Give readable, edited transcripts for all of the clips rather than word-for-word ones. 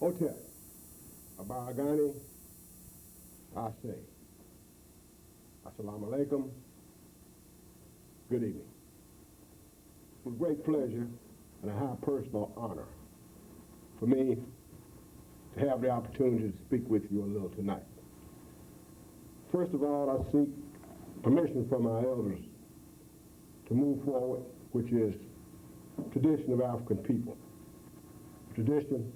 Hotel, Abaragani, Ase. Assalamu alaikum. Good evening. With great pleasure and a high personal honor for me to have the opportunity to speak with you a little tonight. First of all, I seek permission from our elders to move forward, which is tradition of African people, tradition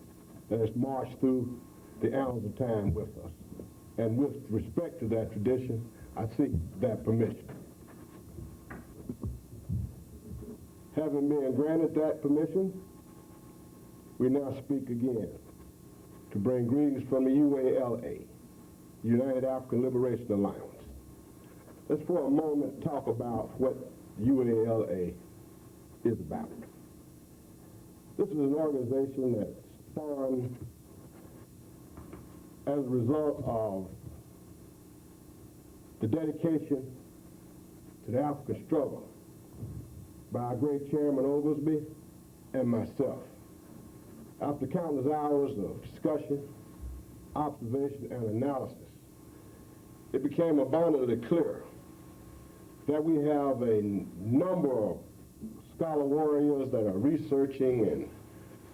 that has marched through the annals of time with us. And with respect to that tradition, I seek that permission. Having been granted that permission, we now speak again to bring greetings from the UALA, United African Liberation Alliance. Let's for a moment talk about what UALA is about. This is an organization that's formed as a result of the dedication to the African struggle by our great Chairman Oglesby and myself. After countless hours of discussion, observation, and analysis, it became abundantly clear that we have a number of scholar warriors that are researching and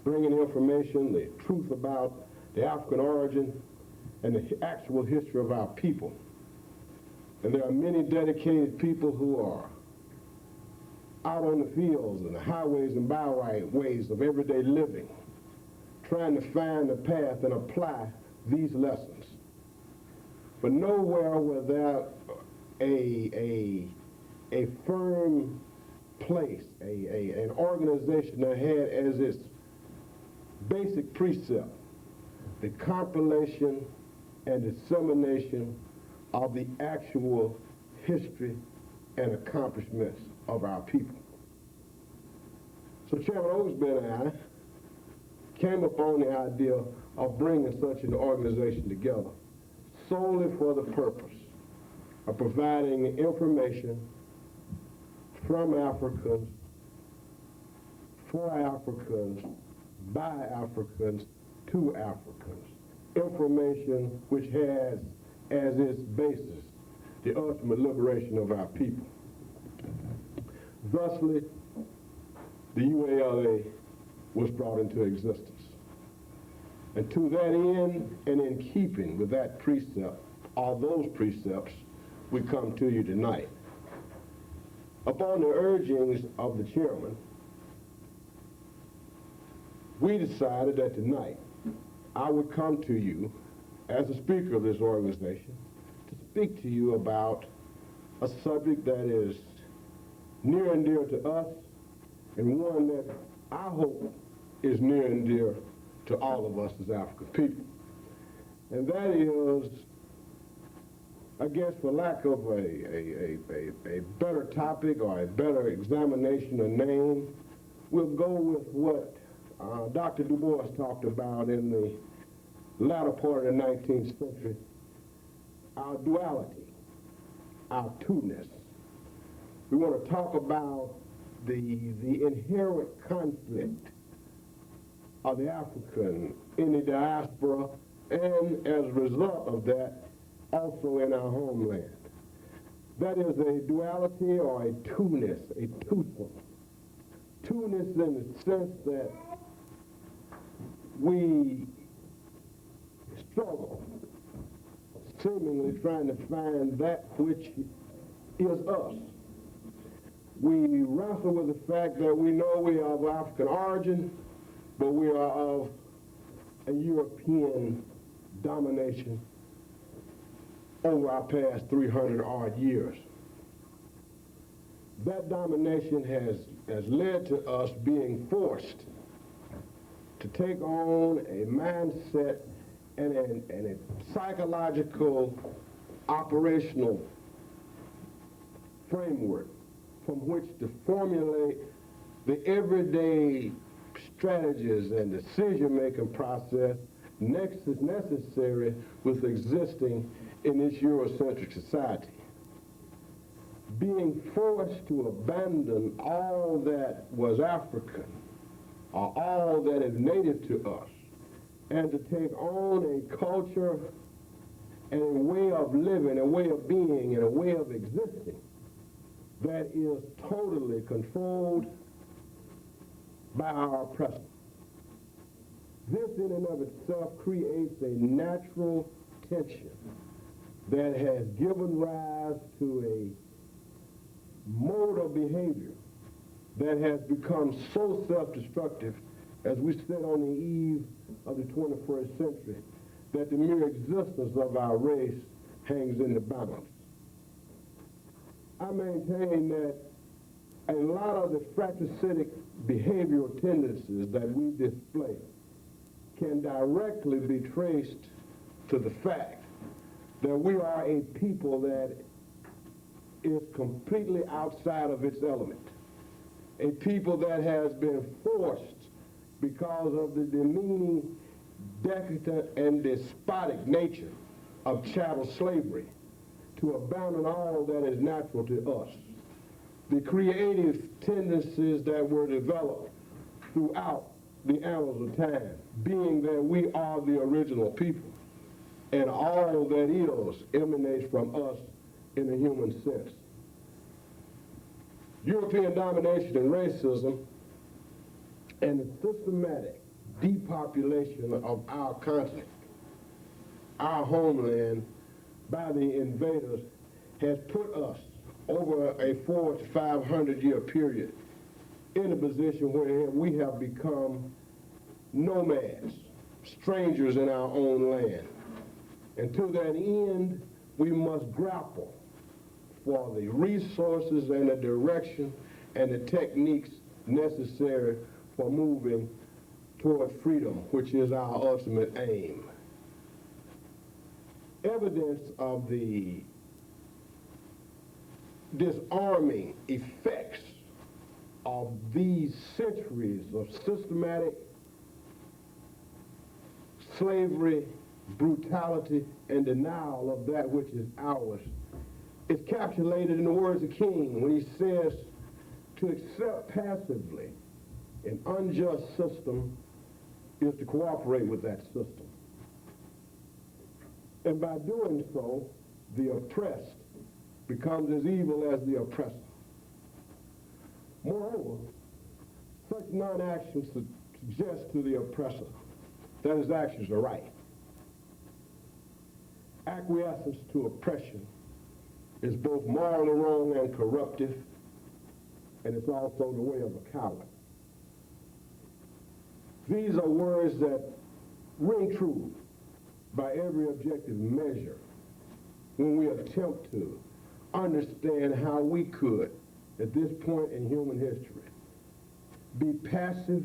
bringing information, the truth about the African origin and the actual history of our people. And there are many dedicated people who are out on the fields and the highways and byways of everyday living, trying to find a path and apply these lessons. But nowhere without a firm place, an organization that had as its basic precept the compilation and dissemination of the actual history and accomplishments of our people. So Chairman Oglesby and I came upon the idea of bringing such an organization together solely for the purpose of providing information from Africans, for Africans, by Africans, to Africans. Information which has as its basis the ultimate liberation of our people. Thusly, the UALA was brought into existence. And to that end, and in keeping with that precept, all those precepts, we come to you tonight. Upon the urgings of the chairman, we decided that tonight I would come to you as a speaker of this organization to speak to you about a subject that is near and dear to us, and one that I hope is near and dear to all of us as African people. And that is, I guess for lack of a better topic or a better examination or name, we'll go with what Dr. Du Bois talked about in the latter part of the 19th century, our duality, our two-ness. We want to talk about the inherent conflict of the African in the diaspora, and as a result of that, also in our homeland. That is a duality or a two-ness, a twosome. Two-ness in the sense that we struggle, seemingly trying to find that which is us. We wrestle with the fact that we know we are of African origin, but we are of a European domination over our past 300 odd years. That domination has led to us being forced to take on a mindset and a psychological operational framework from which to formulate the everyday strategies and decision-making process necessary with existing in this Eurocentric society. Being forced to abandon all that was African, or all that is native to us, and to take on a culture and a way of living, a way of being, and a way of existing that is totally controlled by our oppressor. This in and of itself creates a natural tension that has given rise to a mode of behavior that has become so self-destructive as we sit on the eve of the 21st century that the mere existence of our race hangs in the balance. I maintain that a lot of the fratricidic behavioral tendencies that we display can directly be traced to the fact that we are a people that is completely outside of its element. A people that has been forced because of the demeaning, decadent, and despotic nature of chattel slavery to abandon all that is natural to us. The creative tendencies that were developed throughout the annals of time, being that we are the original people, and all that is emanates from us in a human sense. European domination and racism and the systematic depopulation of our continent, our homeland, by the invaders has put us over a 400 to 500 year period in a position where we have become nomads, strangers in our own land. And to that end, we must grapple for the resources and the direction and the techniques necessary for moving toward freedom, which is our ultimate aim. Evidence of the disarming effects of these centuries of systematic slavery, brutality, and denial of that which is ours is capsulated in the words of King when he says to accept passively an unjust system is to cooperate with that system. And by doing so, the oppressed becomes as evil as the oppressor. Moreover, such non-action suggests to the oppressor that his actions are right. Acquiescence to oppression is both morally wrong and corruptive, and it's also the way of a coward. These are words that ring true by every objective measure when we attempt to understand how we could, at this point in human history, be passive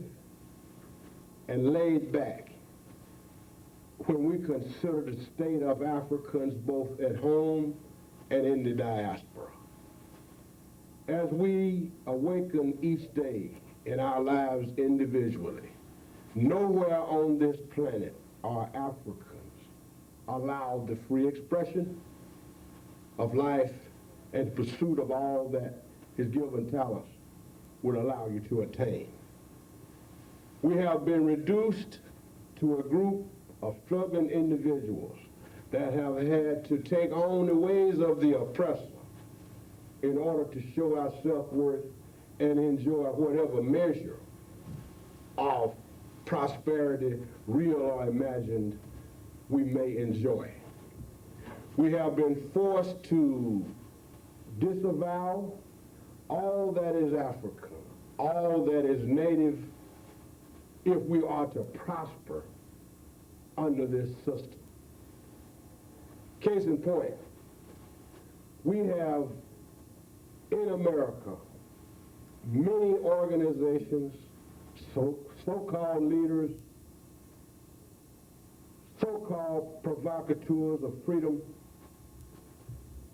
and laid back when we consider the state of Africans both at home and in the diaspora. As we awaken each day in our lives individually, nowhere on this planet are Africans allowed the free expression of life and pursuit of all that his given talents would allow you to attain. We have been reduced to a group of struggling individuals that have had to take on the ways of the oppressor in order to show our self-worth and enjoy whatever measure of prosperity, real or imagined, we may enjoy. We have been forced to disavow all that is African, all that is native, if we are to prosper under this system. Case in point, we have in America many organizations, so-called leaders, so-called provocateurs of freedom,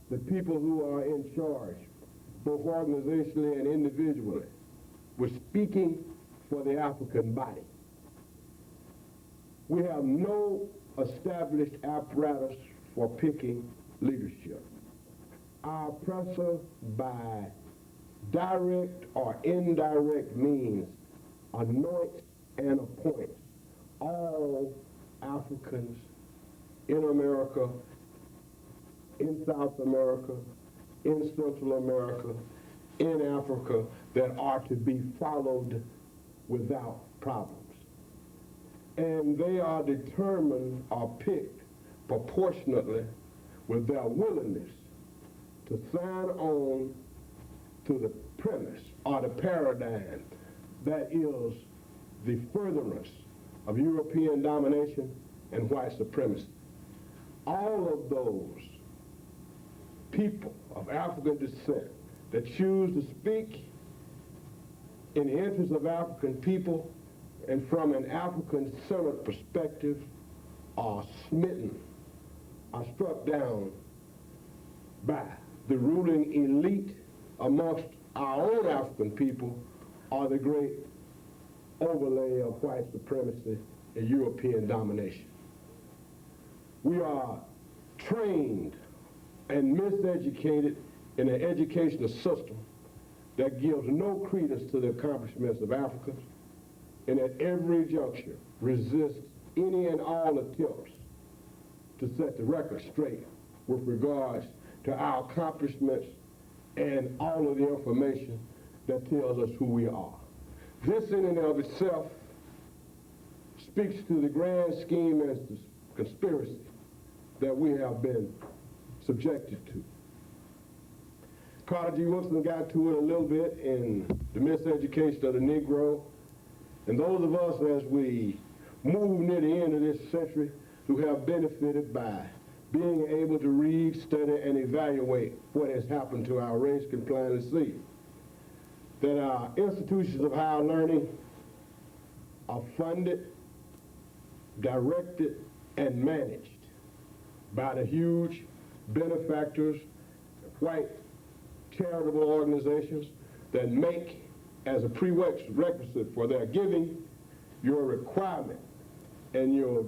the people who are in charge, both organizationally and individually, were speaking for the African body. We have no established apparatus for picking leadership. Our oppressor, by direct or indirect means, anoints and appoints all Africans in America, in South America, in Central America, in Africa, that are to be followed without problems. And they are determined or picked proportionately with their willingness to sign on to the premise or the paradigm that is the furtherance of European domination and white supremacy. All of those people of African descent that choose to speak in the interest of African people and from an African-centered perspective are smitten, are struck down by the ruling elite amongst our own African people, or the great overlay of white supremacy and European domination. We are trained and miseducated in an educational system that gives no credence to the accomplishments of Africans, and at every juncture resists any and all attempts to set the record straight with regards to our accomplishments and all of the information that tells us who we are. This in and of itself speaks to the grand scheme and conspiracy that we have been subjected to. Carter G. Woodson got to it a little bit in the miseducation of the Negro, and those of us as we move near the end of this century who have benefited by being able to read, study, and evaluate what has happened to our race can plainly see that our institutions of higher learning are funded, directed, and managed by the huge benefactors, white charitable organizations that make as a prerequisite for their giving your requirement and your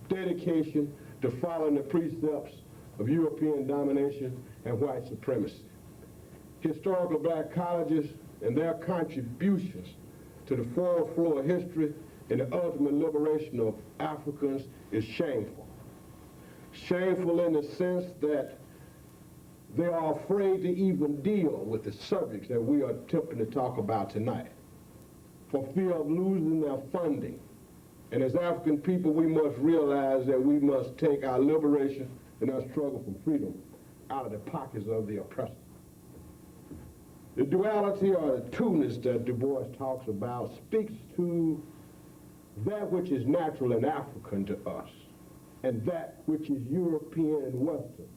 dedication to following the precepts of European domination and white supremacy. Historical black colleges and their contributions to the forward flow of history and the ultimate liberation of Africans is shameful. Shameful in the sense that they are afraid to even deal with the subjects that we are attempting to talk about tonight for fear of losing their funding. And as African people, we must realize that we must take our liberation and our struggle for freedom out of the pockets of the oppressor. The duality or the two-ness that Du Bois talks about speaks to that which is natural and African to us, and that which is European and Western,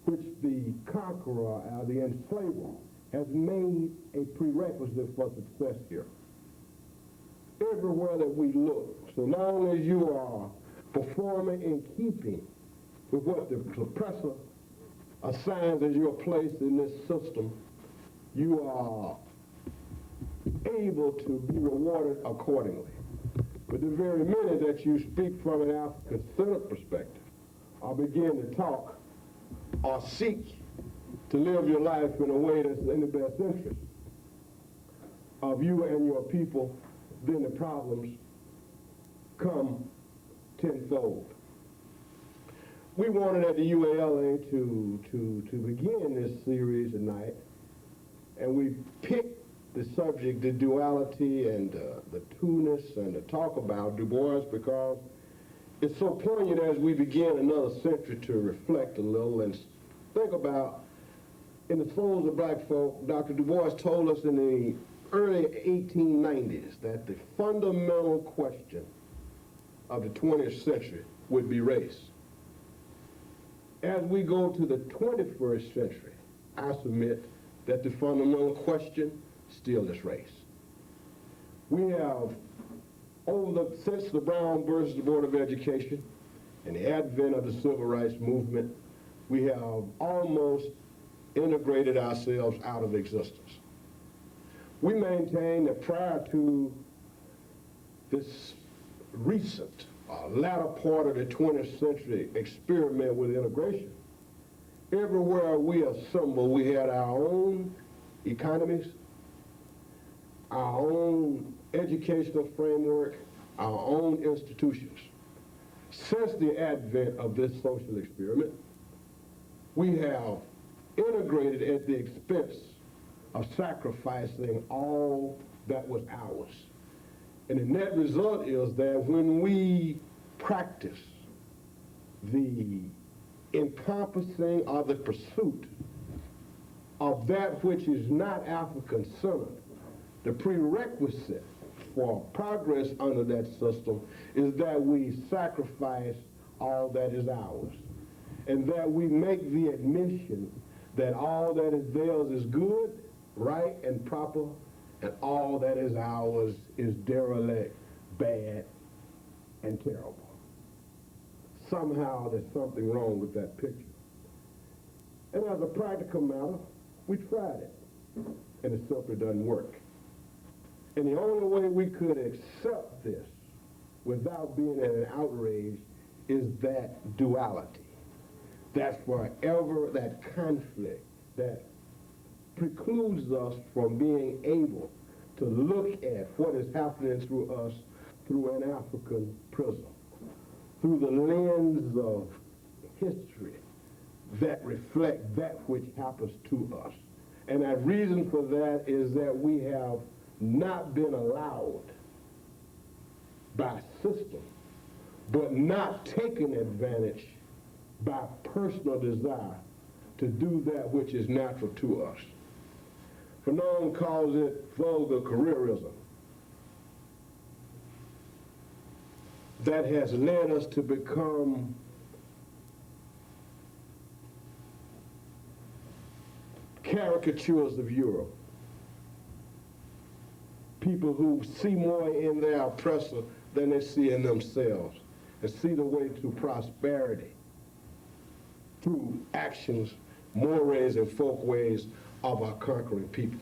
which the conqueror, the enslaver, has made a prerequisite for success here. Everywhere that we look, so long as you are performing in keeping with what the suppressor assigns as your place in this system, you are able to be rewarded accordingly. But the very minute that you speak from an African-centered perspective, or begin to talk or seek to live your life in a way that's in the best interest of you and your people, then the problems come tenfold. We wanted at the UALA to begin this series tonight, and we picked the subject, the duality and the two-ness, and to talk about Du Bois because it's so poignant as we begin another century to reflect a little and think about, in the souls of black folk, Dr. Du Bois told us in the early 1890s that the fundamental question of the 20th century would be race. As we go to the 21st century, I submit that the fundamental question still is race. We have, since the Brown versus the Board of Education and the advent of the Civil Rights Movement, we have almost integrated ourselves out of existence. We maintain that prior to this recent latter part of the 20th century experiment with integration, everywhere we assembled, we had our own economies, our own educational framework, our own institutions. Since the advent of this social experiment, we have integrated at the expense of sacrificing all that was ours. And the net result is that when we practice the encompassing or the pursuit of that which is not African-centered, the prerequisite for progress under that system is that we sacrifice all that is ours, and that we make the admission that all that is theirs is good, right, and proper, and all that is ours is derelict, bad, and terrible. Somehow there's something wrong with that picture. And as a practical matter, we tried it, and it simply doesn't work. And the only way we could accept this without being an outrage is that duality, that forever, that conflict that precludes us from being able to look at what is happening through us through an African prism, through the lens of history that reflect that which happens to us. And that reason for that is that we have not been allowed by system, but not taken advantage by personal desire to do that which is natural to us. Fanon calls it vulgar careerism. That has led us to become caricatures of Europe. People who see more in their oppressor than they see in themselves, and see the way to prosperity through actions, mores, and folkways of our conquering people.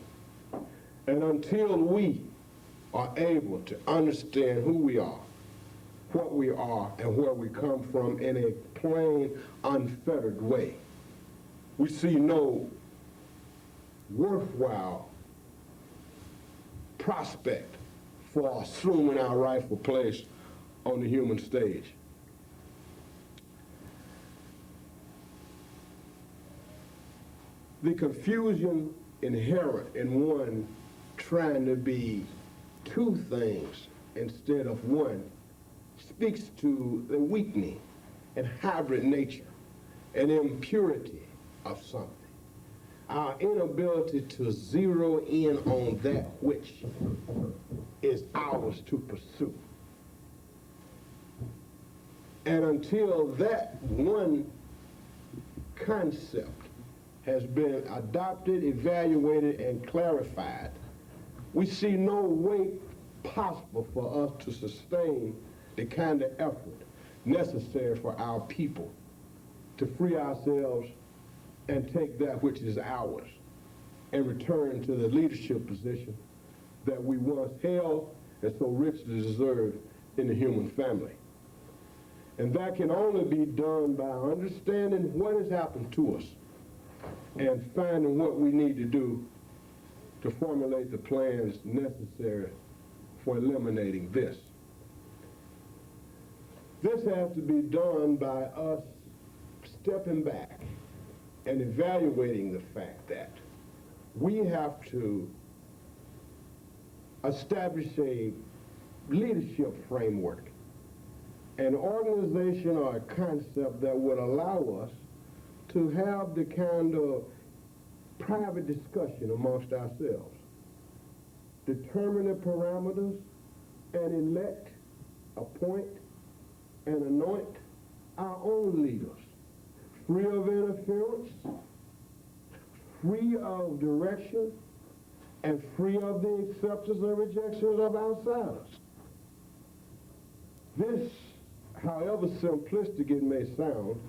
And until we are able to understand who we are, what we are, and where we come from in a plain, unfettered way, we see no worthwhile prospect for assuming our rightful place on the human stage. The confusion inherent in one trying to be two things instead of one speaks to the weakening and hybrid nature and impurity of something. Our inability to zero in on that which is ours to pursue. And until that one concept has been adopted, evaluated, and clarified, we see no way possible for us to sustain the kind of effort necessary for our people to free ourselves and take that which is ours and return to the leadership position that we once held and so richly deserved in the human family. And that can only be done by understanding what has happened to us and finding what we need to do to formulate the plans necessary for eliminating this. This has to be done by us stepping back and evaluating the fact that we have to establish a leadership framework, an organization or a concept that would allow us to have the kind of private discussion amongst ourselves, determine the parameters, and elect, appoint, and anoint our own leaders, free of interference, free of direction, and free of the acceptance or rejections of outsiders. This, however simplistic it may sound,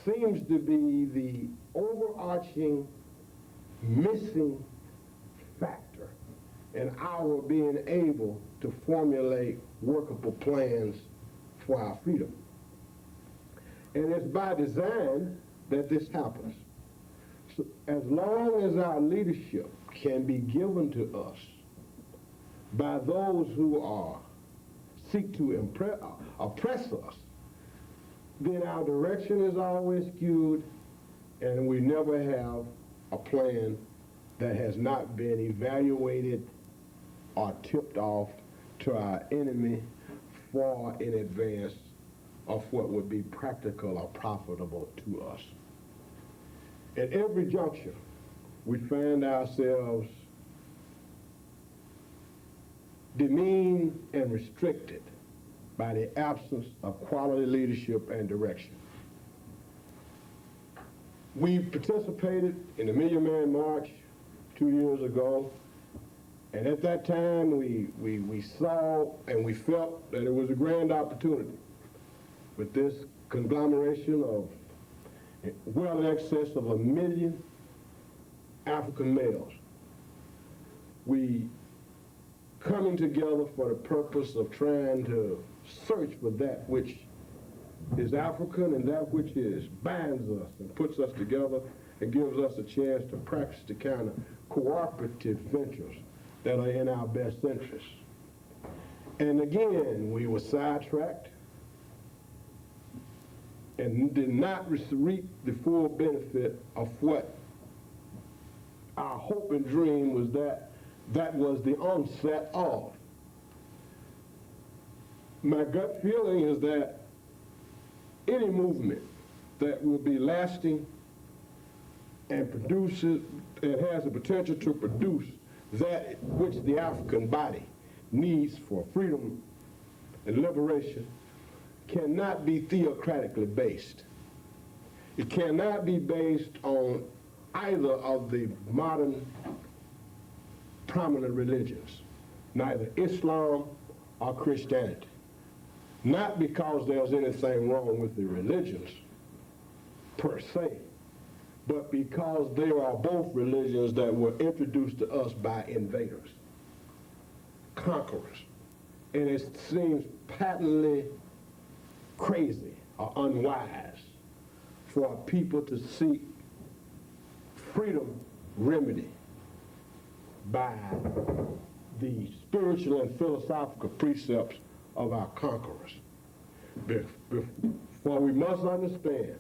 seems to be the overarching missing factor in our being able to formulate workable plans for our freedom. And it's by design that this happens. So as long as our leadership can be given to us by those who seek to oppress us, then our direction is always skewed, and we never have a plan that has not been evaluated or tipped off to our enemy far in advance of what would be practical or profitable to us. At every juncture, we find ourselves demeaned and restricted by the absence of quality leadership and direction. We participated in the Million Man March 2 years ago, and at that time we saw and we felt that it was a grand opportunity with this conglomeration of well in excess of 1 million African males. We coming together for the purpose of trying to search for that which is African and that which binds us and puts us together and gives us a chance to practice the kind of cooperative ventures that are in our best interest. And again, we were sidetracked and did not reap the full benefit of what our hope and dream was that was the onset of. My gut feeling is that any movement that will be lasting and produces and has the potential to produce that which the African body needs for freedom and liberation cannot be theocratically based. It cannot be based on either of the modern prominent religions, neither Islam or Christianity. Not because there's anything wrong with the religions per se, but because they are both religions that were introduced to us by invaders, conquerors. And it seems patently crazy or unwise for a people to seek freedom remedy by the spiritual and philosophical precepts of our conquerors. For we must understand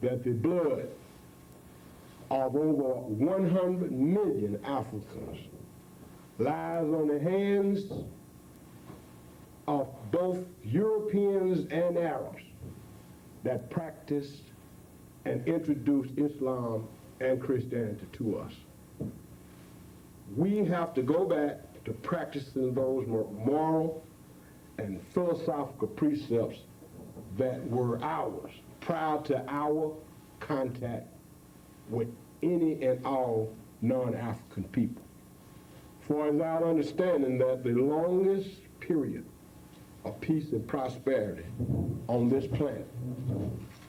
that the blood of over 100 million Africans lies on the hands of both Europeans and Arabs that practiced and introduced Islam and Christianity to us. We have to go back to practicing those moral and philosophical precepts that were ours prior to our contact with any and all non-African people. For it's our understanding that the longest period of peace and prosperity on this planet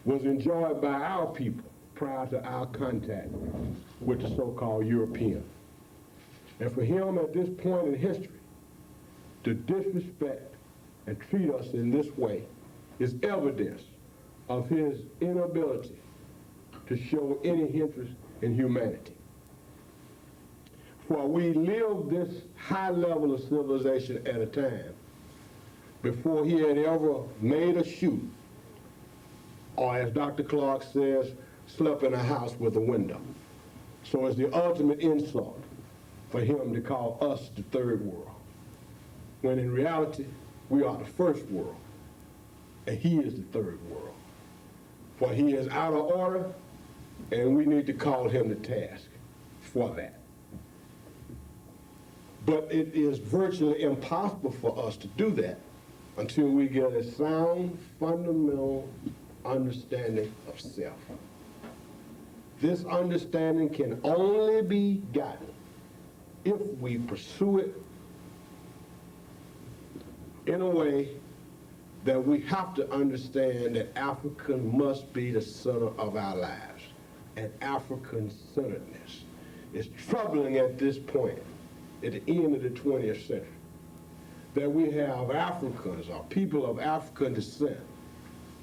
was enjoyed by our people prior to our contact with the so-called European. And for him at this point in history to disrespect and treat us in this way is evidence of his inability to show any interest in humanity. For we live this high level of civilization at a time before he had ever made a shoe, or as Dr. Clark says, slept in a house with a window. So it's the ultimate insult for him to call us the third world, when in reality, we are the first world, and he is the third world. For he is out of order, and we need to call him to task for that. But it is virtually impossible for us to do that until we get a sound, fundamental understanding of self. This understanding can only be gotten if we pursue it in a way that we have to understand that African must be the center of our lives, and African-centeredness is troubling at this point, at the end of the 20th century, that we have Africans or people of African descent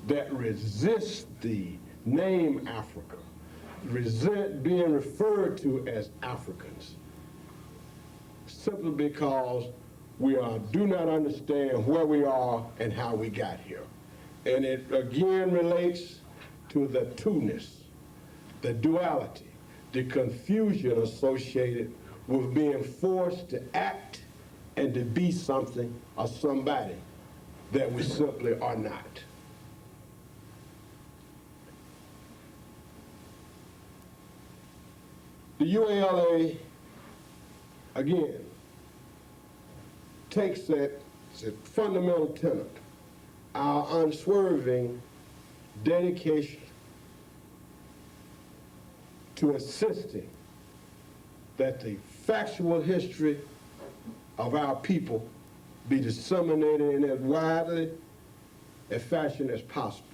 that resist the name Africa, resent being referred to as Africans, simply because we do not understand where we are and how we got here. And it again relates to the two-ness, the duality, the confusion associated with being forced to act and to be something or somebody that we simply are not. The UALA, again, takes that as a fundamental tenet, our unswerving dedication to insisting that the factual history of our people be disseminated in as widely a fashion as possible.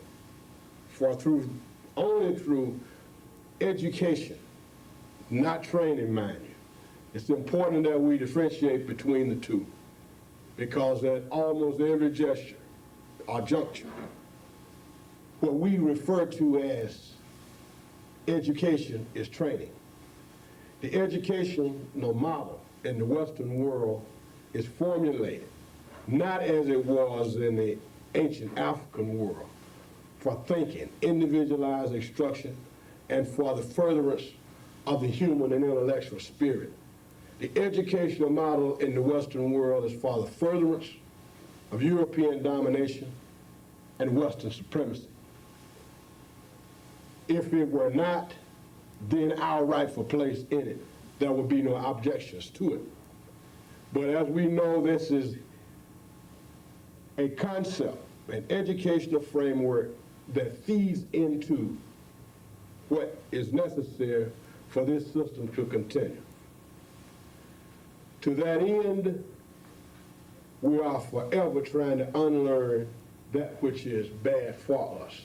For only through education, not training, mind you, it's important that we differentiate between the two, because at almost every gesture or juncture, what we refer to as education is training. The educational model in the Western world is formulated not as it was in the ancient African world, for thinking, individualized instruction, and for the furtherance of the human and intellectual spirit. The educational model in the Western world is for the furtherance of European domination and Western supremacy. If it were not, then our rightful place in it, there would be no objections to it. But as we know, this is a concept, an educational framework that feeds into what is necessary for this system to continue. To that end, we are forever trying to unlearn that which is bad for us.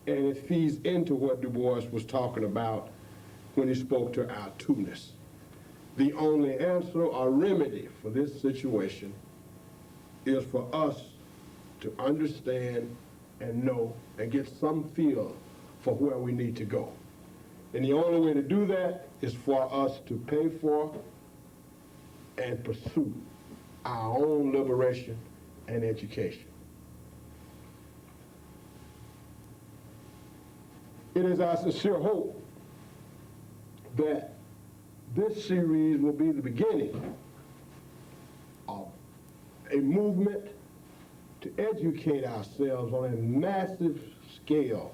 And it feeds into what Du Bois was talking about when he spoke to our two-ness. The only answer or remedy for this situation is for us to understand and know and get some feel for where we need to go. And the only way to do that is for us to pay for and pursue our own liberation and education. It is our sincere hope that this series will be the beginning of a movement to educate ourselves on a massive scale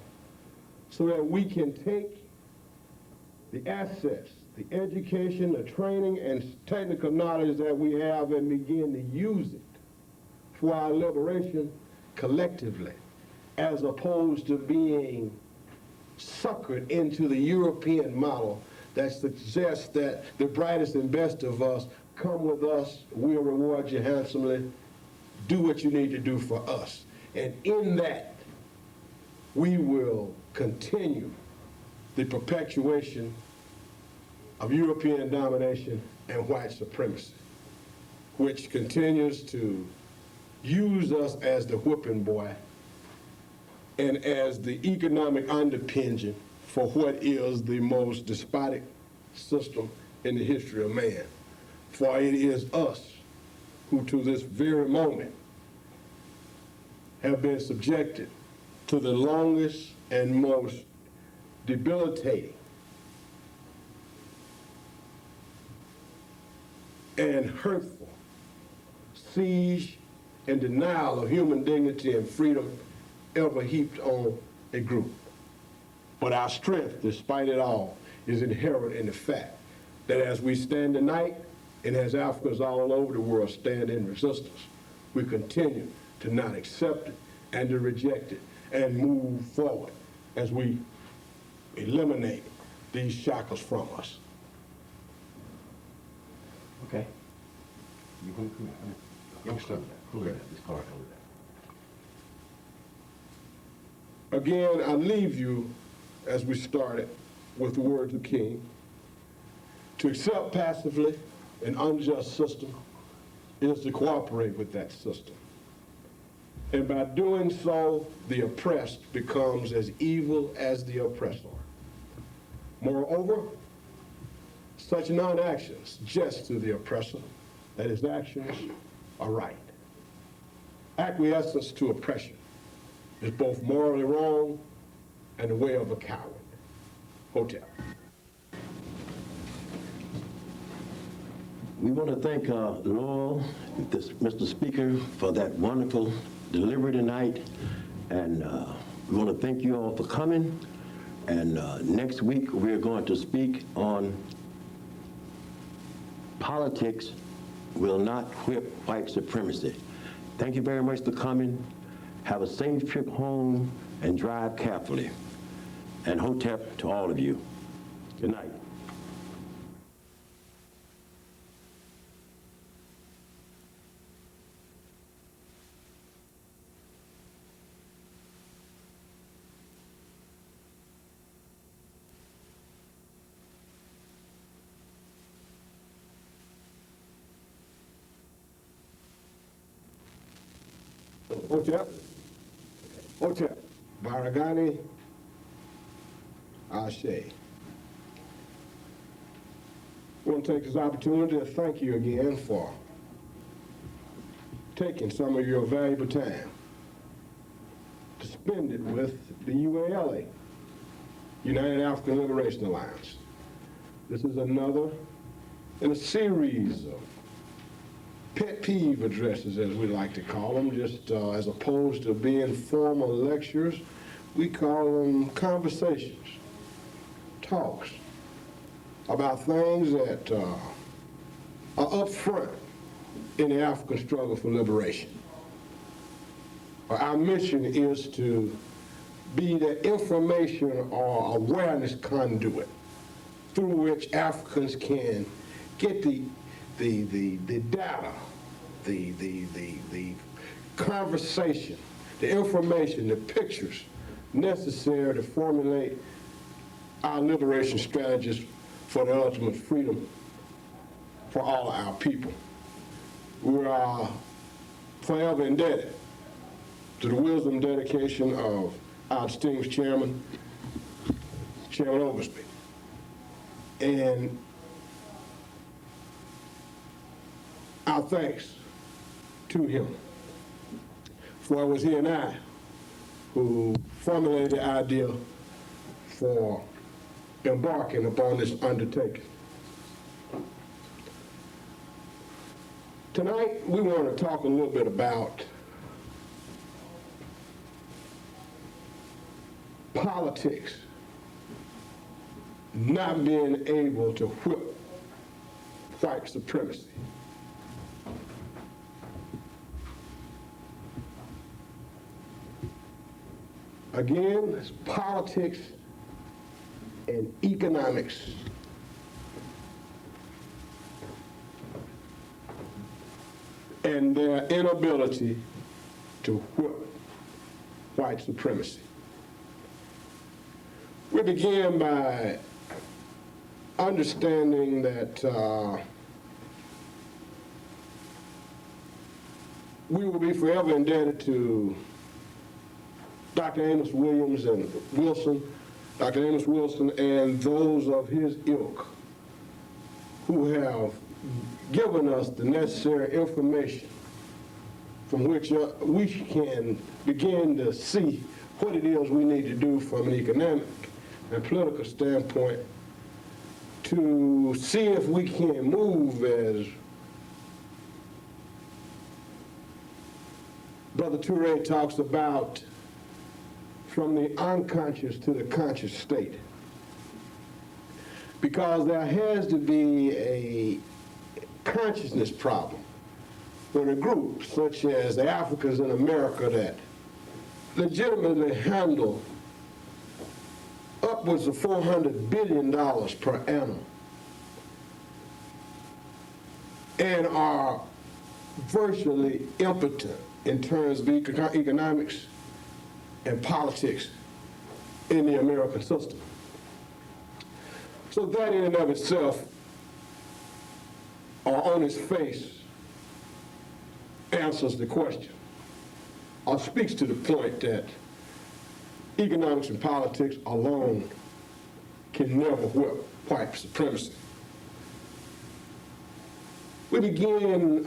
so that we can take the assets, the education, the training, and technical knowledge that we have and begin to use it for our liberation collectively, as opposed to being suckered into the European model that suggests that the brightest and best of us come with us, we'll reward you handsomely, do what you need to do for us. And in that, we will continue the perpetuation of European domination and white supremacy, which continues to use us as the whipping boy and as the economic underpinning for what is the most despotic system in the history of man. For it is us who to this very moment have been subjected to the longest and most debilitating and hurtful siege and denial of human dignity and freedom ever heaped on a group. But our strength, despite it all, is inherent in the fact that as we stand tonight, and as Africans all over the world stand in resistance, we continue to not accept it and to reject it and move forward as we eliminate these shackles from us. Okay. You can Again, I leave you, as we started, with the words of King. To accept passively an unjust system is to cooperate with that system. And by doing so, the oppressed becomes as evil as the oppressor. Moreover, such non-actions suggest to the oppressor that his actions are right. Acquiescence to oppression is both morally wrong and the way of a coward. Hotel. We want to thank Lowell, Mr. Speaker, for that wonderful delivery tonight. And we want to thank you all for coming. And next week, we're going to speak on politics will not whip white supremacy. Thank you very much for coming. Have a safe trip home and drive carefully. And hotep to all of you. Good night. Hotep. Hotep. Baragani. Ashe. I want to take this opportunity to thank you again for taking some of your valuable time to spend it with the UALA, United African Liberation Alliance. This is another in a series of pet peeve addresses, as we like to call them, just as opposed to being formal lectures, we call them conversations, talks about things that are up front in the African struggle for liberation. Our mission is to be the information or awareness conduit through which Africans can get the data, the conversation, the information, the pictures necessary to formulate our liberation strategies for the ultimate freedom for all of our people. We are forever indebted to the wisdom and dedication of our distinguished chairman, Chairman Oglesby. And our thanks to him, for it was he and I who formulated the idea for embarking upon this undertaking. Tonight, we want to talk a little bit about politics not being able to whip white supremacy. Again, it's politics and economics. And their inability to whip white supremacy. We begin by understanding that we will be forever indebted to Dr. Amos Williams and Wilson, Dr. Amos Wilson and those of his ilk who have given us the necessary information from which we can begin to see what it is we need to do from an economic and political standpoint to see if we can move, as Brother Toure talks about, from the unconscious to the conscious state. Because there has to be a consciousness problem with a group such as the Africans in America that legitimately handle upwards of $400 billion per annum and are virtually impotent in terms of economics and politics in the American system. So that in and of itself, or on its face, answers the question, or speaks to the point that economics and politics alone can never whip white supremacy. We begin,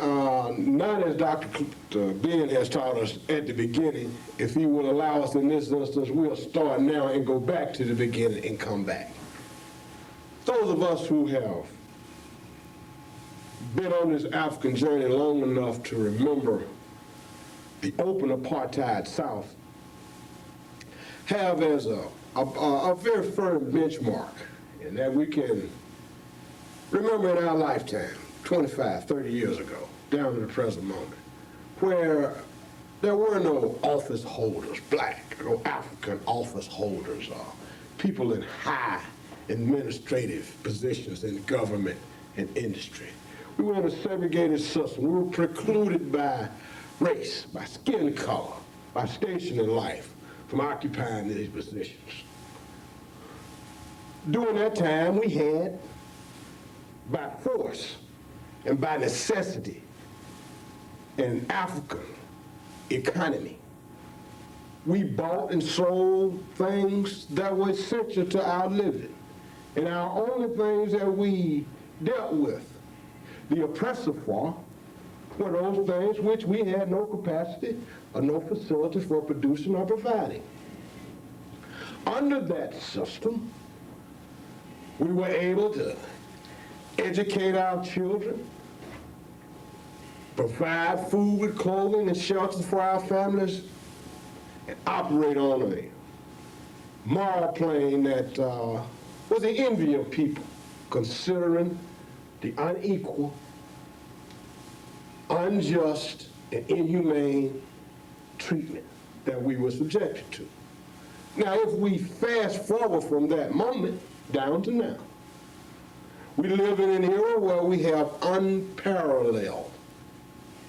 not as Dr. Ben has taught us at the beginning. If he will allow us in this instance, we'll start now and go back to the beginning and come back. Those of us who have been on this African journey long enough to remember the open apartheid South have as a very firm benchmark, and that we can remember in our lifetime, 25, 30 years ago, down to the present moment, where there were no office holders, black, no African office holders, or people in high administrative positions in government and industry. We were in a segregated system. We were precluded by race, by skin color, by station in life from occupying these positions. During that time, we had, by force and by necessity, an African economy. We bought and sold things that were essential to our living. And our only things that we dealt with, the oppressive for, were those things which we had no capacity or no facility for producing or providing. Under that system, we were able to educate our children, provide food, clothing, and shelter for our families, and operate on a moral plane that was the envy of people, considering the unequal, unjust, and inhumane treatment that we were subjected to. Now, if we fast forward from that moment down to now, we live in an era where we have unparalleled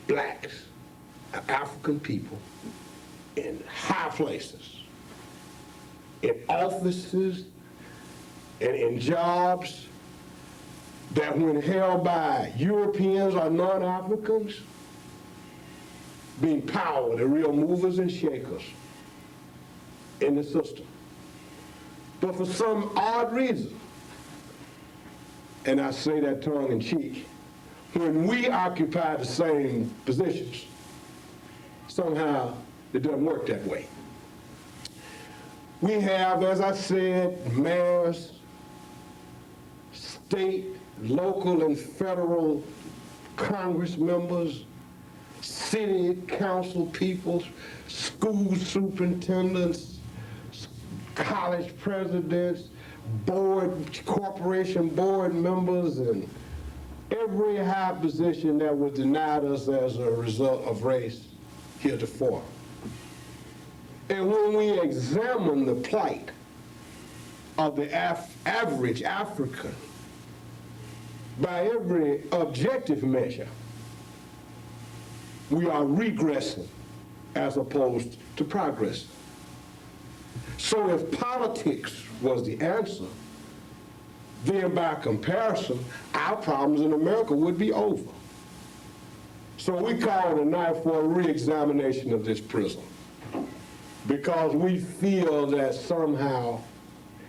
blacks, African people in high places, in offices, and in jobs that when held by Europeans or non-Africans, being power, the real movers and shakers in the system. But for some odd reason, and I say that tongue in cheek, when we occupy the same positions, somehow it doesn't work that way. We have, as I said, mayors, state, local, and federal Congress members, city council people, school superintendents, college presidents, corporation board members, and every high position that was denied us as a result of race heretofore. And when we examine the plight of the average African, by every objective measure, we are regressing as opposed to progressing. So if politics was the answer, then by comparison, our problems in America would be over. So we call tonight for a re-examination of this prism, because we feel that somehow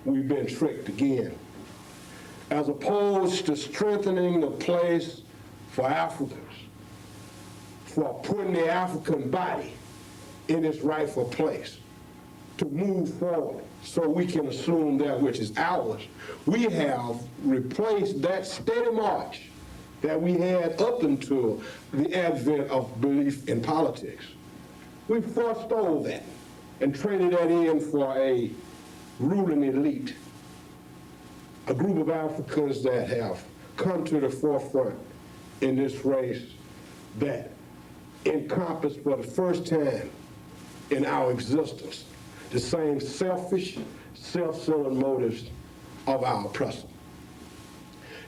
we've been tricked again. As opposed to strengthening the place for Africans, for putting the African body in its rightful place, to move forward so we can assume that which is ours, we have replaced that steady march that we had up until the advent of belief in politics. We forestalled that and traded that in for a ruling elite, a group of Africans that have come to the forefront in this race that encompass for the first time in our existence the same selfish, self-centered motives of our oppressor.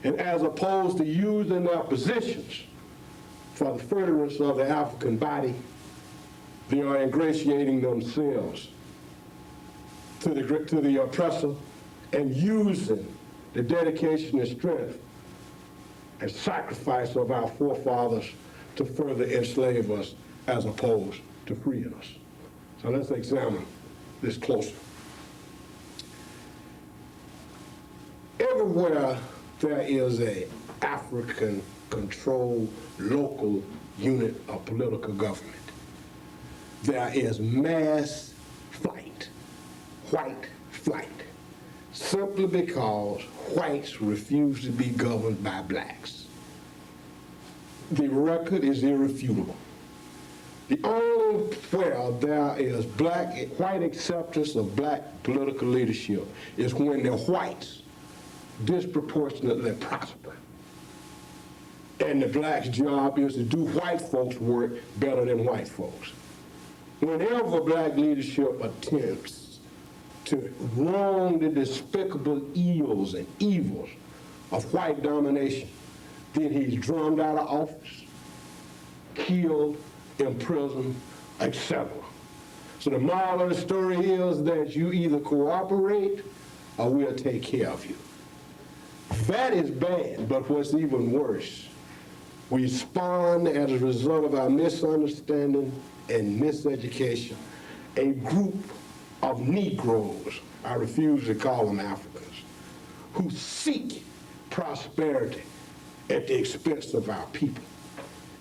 And as opposed to using their positions for the furtherance of the African body, they are ingratiating themselves to the oppressor and using the dedication and strength and sacrifice of our forefathers to further enslave us as opposed to freeing us. So let's examine this closer. Everywhere there is an African control local unit of political government. There is mass flight, white flight, simply because whites refuse to be governed by blacks. The record is irrefutable. The only where there is white acceptance of black political leadership is when the whites disproportionately prosper. And the blacks' job is to do white folks' work better than white folks. Whenever black leadership attempts to wrong the despicable ills and evils of white domination, then he's drummed out of office, killed, imprisoned, etc. So the moral of the story is that you either cooperate or we'll take care of you. That is bad, but what's even worse, we spawn as a result of our misunderstanding and miseducation a group of Negroes, I refuse to call them Africans, who seek prosperity at the expense of our people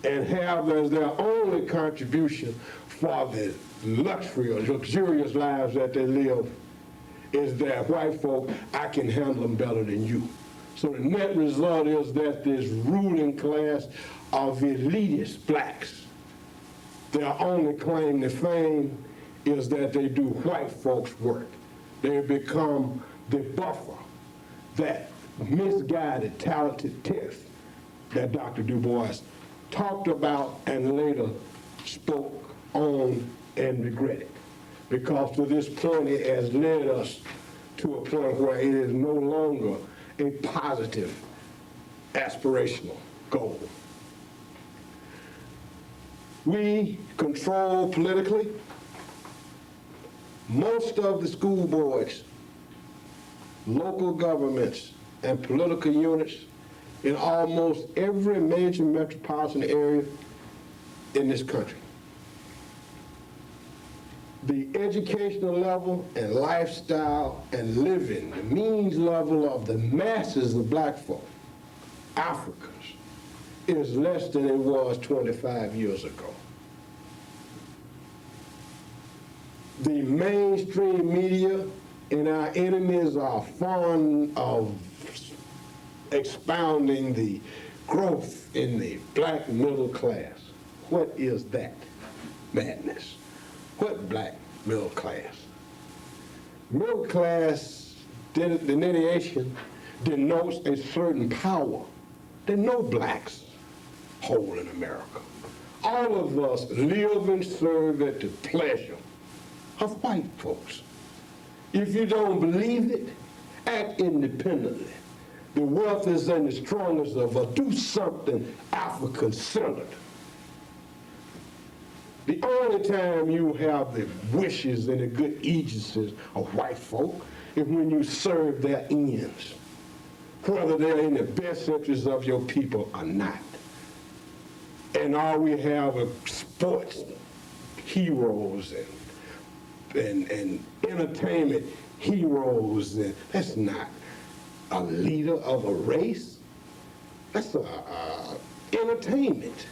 and have as their only contribution for the luxurious lives that they live is that white folk, I can handle them better than you. So the net result is that this ruling class of elitist blacks, their only claim to fame is that they do white folks' work. They become the buffer, that misguided, talented tenth that Dr. Du Bois talked about and later spoke on and regretted. Because to this point it has led us to a point where it is no longer a positive aspirational goal. We control politically most of the school boards, local governments, and political units in almost every major metropolitan area in this country. The educational level and lifestyle and living, the means level of the masses of black folk, Africans, is less than it was 25 years ago. The mainstream media and our enemies are fond of expounding the growth in the black middle class. What is that madness? What black middle class? Middle class delineation denotes a certain power that no blacks hold in America. All of us live and serve at the pleasure of white folks. If you don't believe it, act independently. The wealthiest and the strongest of us do something African-centered. The only time you have the wishes and the good agencies of white folk is when you serve their ends, whether they're in the best interest of your people or not. And all we have are sports heroes and entertainment heroes. And that's not a leader of a race. That's entertainment.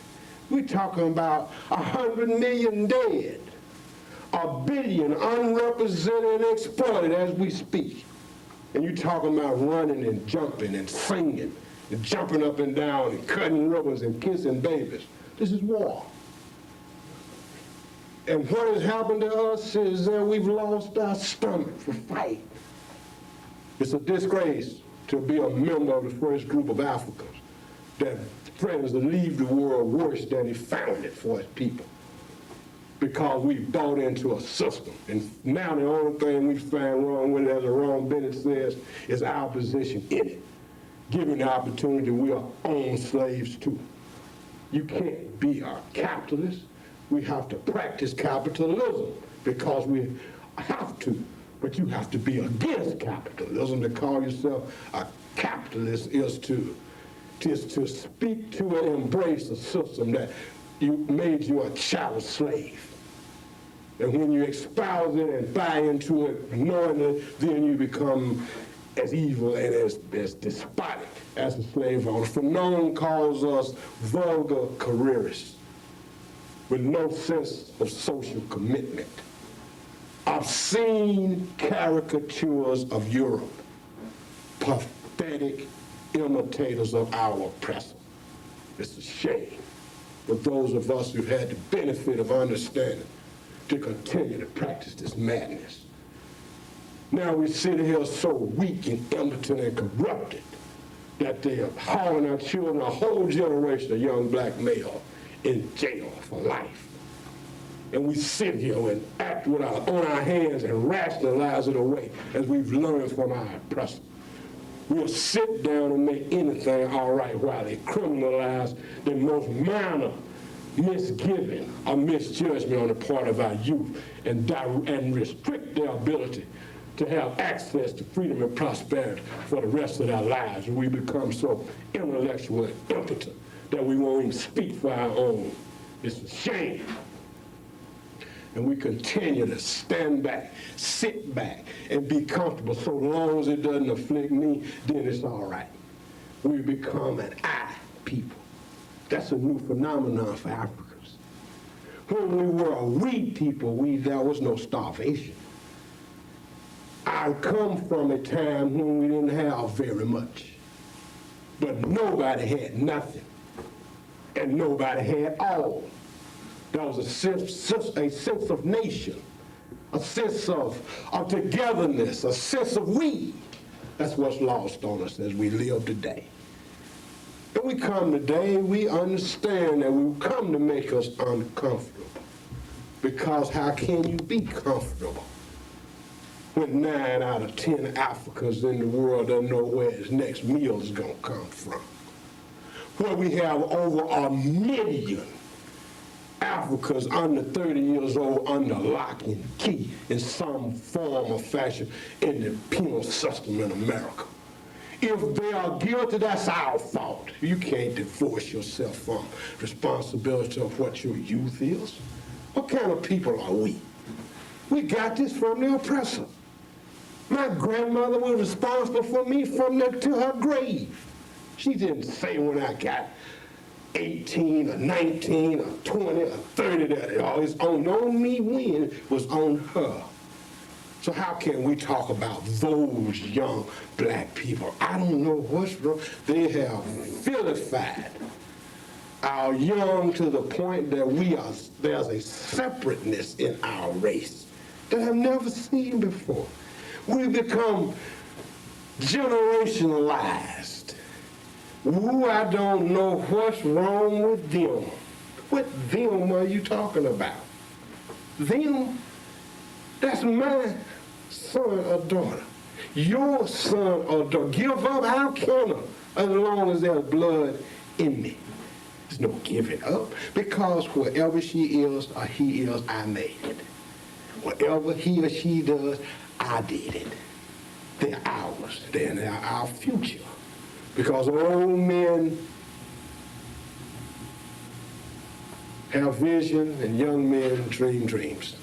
We're talking about 100 million dead, 1 billion unrepresented and exploited as we speak. And you're talking about running and jumping and singing and jumping up and down and cutting ribbons and kissing babies. This is war. And what has happened to us is that we've lost our stomach for fight. It's a disgrace to be a member of the first group of Africans that threatens to leave the world worse than he found it for his people. Because we bought into a system. And now the only thing we find wrong with it, as Ron Bennett says, is our position in it. Given the opportunity, we are own slaves too. You can't be a capitalist. We have to practice capitalism because we have to. But you have to be against capitalism. To call yourself a capitalist is to speak to and embrace a system that made you a chattel slave. And when you espouse it and buy into it knowingly, then you become as evil and as despotic as the slave owner. Fanon calls us vulgar careerists with no sense of social commitment, obscene caricatures of Europe, pathetic imitators of our oppressor. It's a shame for those of us who've had the benefit of understanding to continue to practice this madness. Now we sit here so weak and impotent and corrupted that they are hauling our children, a whole generation of young black males, in jail for life. And we sit here and act on our hands and rationalize it away as we've learned from our oppressor. We'll sit down and make anything all right while they criminalize the most minor misgiving or misjudgment on the part of our youth and restrict their ability to have access to freedom and prosperity for the rest of their lives. And we become so intellectual and impotent that we won't even speak for our own. It's a shame. And we continue to stand back, sit back, and be comfortable. So long as it doesn't afflict me, then it's all right. We become an I people. That's a new phenomenon for Africans. When we were a we people, there was no starvation. I come from a time when we didn't have very much. But nobody had nothing. And nobody had all. There was a sense of nation, a sense of togetherness, a sense of we. That's what's lost on us as we live today. And we come today, we understand that we come to make us uncomfortable. Because how can you be comfortable when 9 out of 10 Africans in the world don't know where his next meal is going to come from? Where we have over 1 million Africans under 30 years old under lock and key in some form or fashion in the penal system in America. If they are guilty, that's our fault. You can't divorce yourself from responsibility of what your youth is. What kind of people are we? We got this from the oppressor. My grandmother was responsible for me from there to her grave. She didn't say when I got 18 or 19 or 20 or 30 that it always on me when it was on her. So how can we talk about those young black people? I don't know what's wrong. They have vilified our young to the point that there's a separateness in our race that I've never seen before. We become generationalized. Ooh, I don't know what's wrong with them. What them are you talking about? Them? That's my son or daughter. Your son or daughter. Give up, how can I? As long as there's blood in me. There's no giving up. Because wherever she is or he is, I made it. Whatever he or she does, I did it. They're ours. They're our future. Because old men have vision and young men dream dreams.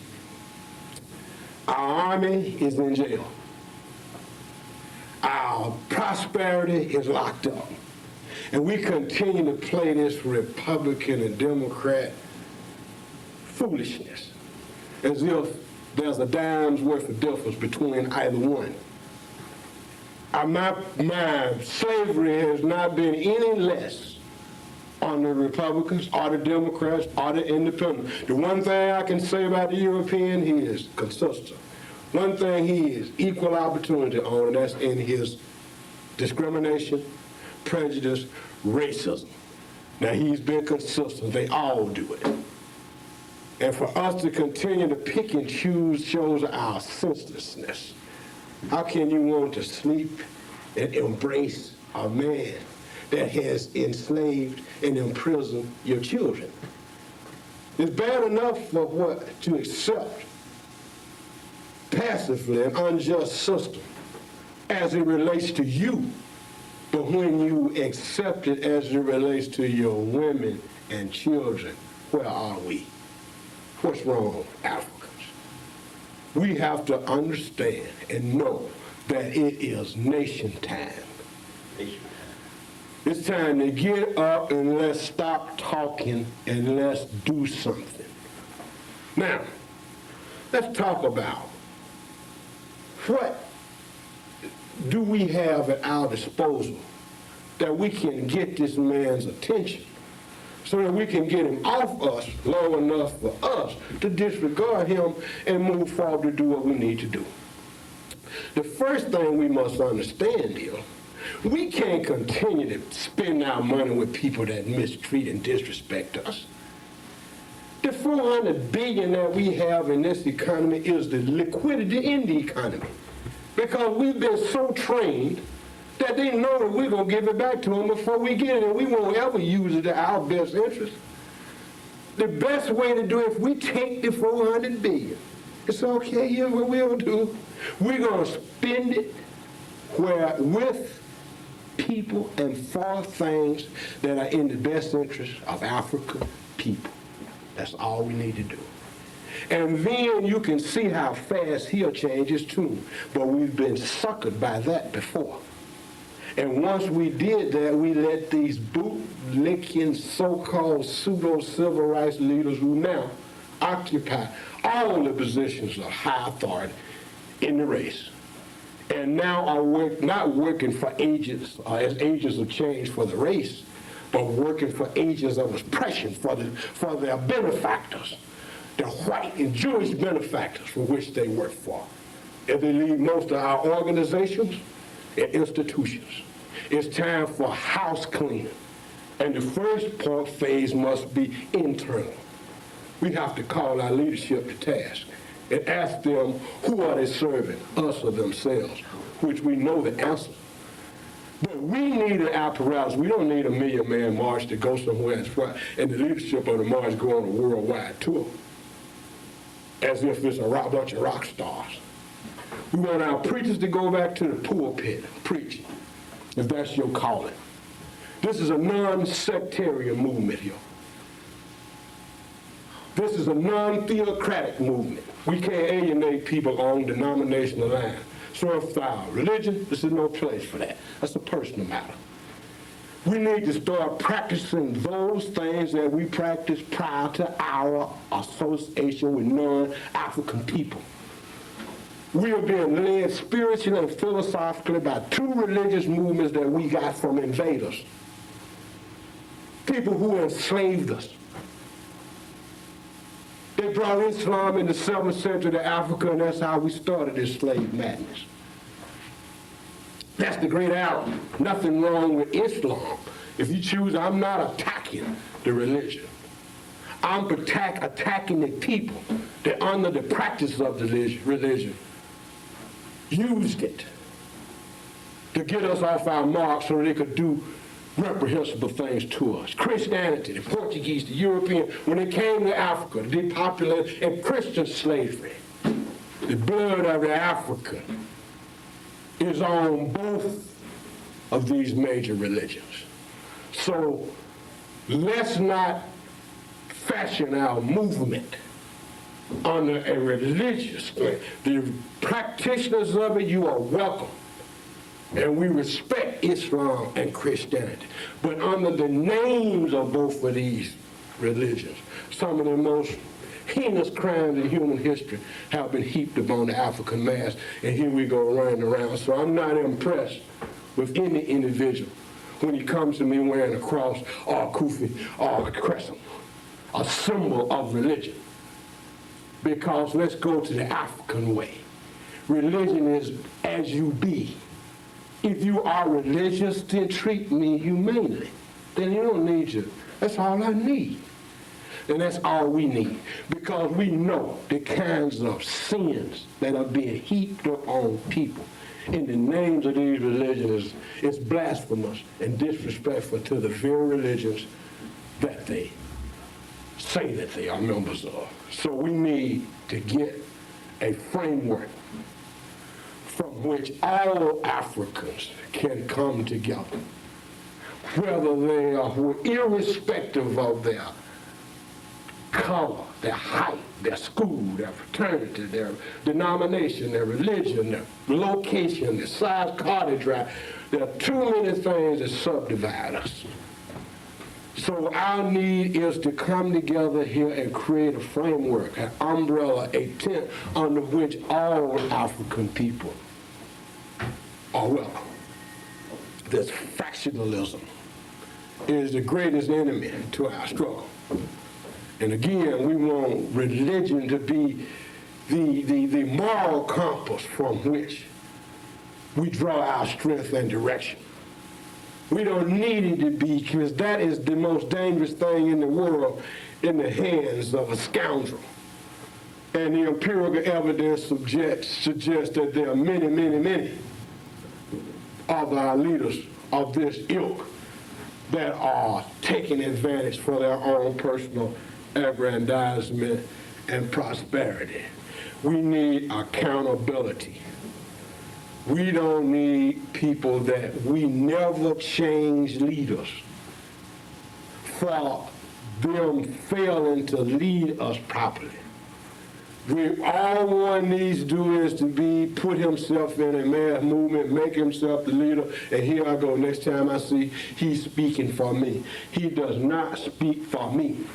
Our army is in jail. Our prosperity is locked up. And we continue to play this Republican and Democrat foolishness as if there's a dime's worth of difference between either one. My slavery has not been any less on the Republicans or the Democrats or the Independents. The one thing I can say about the European, he is consistent. One thing he is equal opportunity on, and that's in his discrimination, prejudice, racism. Now he's been consistent. They all do it. And for us to continue to pick and choose shows our senselessness. How can you want to sleep and embrace a man that has enslaved and imprisoned your children? It's bad enough for what to accept passively an unjust system as it relates to you, but when you accept it as it relates to your women and children, where are we? What's wrong, Africans? We have to understand and know that it is nation time. It's time to get up and let's stop talking and let's do something. Now, let's talk about what do we have at our disposal that we can get this man's attention so that we can get him off us long enough for us to disregard him and move forward to do what we need to do. The first thing we must understand is we can't continue to spend our money with people that mistreat and disrespect us. The $400 billion that we have in this economy is the liquidity in the economy, because we've been so trained that they know that we're going to give it back to them before we get it, and we won't ever use it in our best interest. The best way to do it, if we take the $400 billion, it's okay, here's what we'll do. We're going to spend it with people and for things that are in the best interest of African people. That's all we need to do. And then you can see how fast he'll change his tune. But we've been suckered by that before. And once we did that, we let these bootlicking so-called pseudo-civil rights leaders who now occupy all the positions of high authority in the race, and now are not working for agents as agents of change for the race, but working for agents of oppression for their benefactors, the white and Jewish benefactors for which they work for. And they lead most of our organizations and institutions. It's time for house cleaning. And the first phase must be internal. We have to call our leadership to task and ask them, who are they serving, us or themselves, which we know the answer. But we need an apparatus. We don't need a million-man march to go somewhere and the leadership of the march go on a worldwide tour as if it's a bunch of rock stars. We want our preachers to go back to the pulpit and preach, if that's your calling. This is a non-sectarian movement here. This is a non-theocratic movement. We can't alienate people on denominational lines. So if our religion, this is no place for that. That's a personal matter. We need to start practicing those things that we practiced prior to our association with non-African people. We are being led spiritually and philosophically by two religious movements that we got from invaders. People who enslaved us. They brought Islam in the 7th century to Africa, and that's how we started this slave madness. That's the great error. Nothing wrong with Islam. If you choose, I'm not attacking the religion. I'm attacking the people that under the practice of the religion used it to get us off our mark so they could do reprehensible things to us. Christianity, the Portuguese, the European, when they came to Africa, they depopulated and Christian slavery. The blood of the African is on both of these major religions. So let's not fashion our movement under a religious thing. The practitioners of it, you are welcome. And we respect Islam and Christianity. But under the names of both of these religions, some of the most heinous crimes in human history have been heaped upon the African mass, and here we go running around. So I'm not impressed with any individual when he comes to me wearing a cross or a kufi or a crescent, a symbol of religion. Because let's go to the African way. Religion is as you be. If you are religious, then treat me humanely. Then you don't need you. That's all I need. And that's all we need. Because we know the kinds of sins that are being heaped on people in the names of these religions is blasphemous and disrespectful to the very religions that they say that they are members of. So we need to get a framework from which all Africans can come together, whether they are irrespective of their color, their height, their school, their fraternity, their denomination, their religion, their location, the size car they drive. There are too many things that subdivide us. So our need is to come together here and create a framework, an umbrella, a tent under which all African people are welcome. This factionalism is the greatest enemy to our struggle. And again, we want religion to be the moral compass from which we draw our strength and direction. We don't need it to be, because that is the most dangerous thing in the world in the hands of a scoundrel. And the empirical evidence suggests that there are many, many, many of our leaders of this ilk that are taking advantage for their own personal aggrandizement and prosperity. We need accountability. We don't need people that we never change leaders for them failing to lead us properly. All one needs to do is to put himself in a mass movement, make himself the leader, and here I go. Next time I see he's speaking for me. He does not speak for me.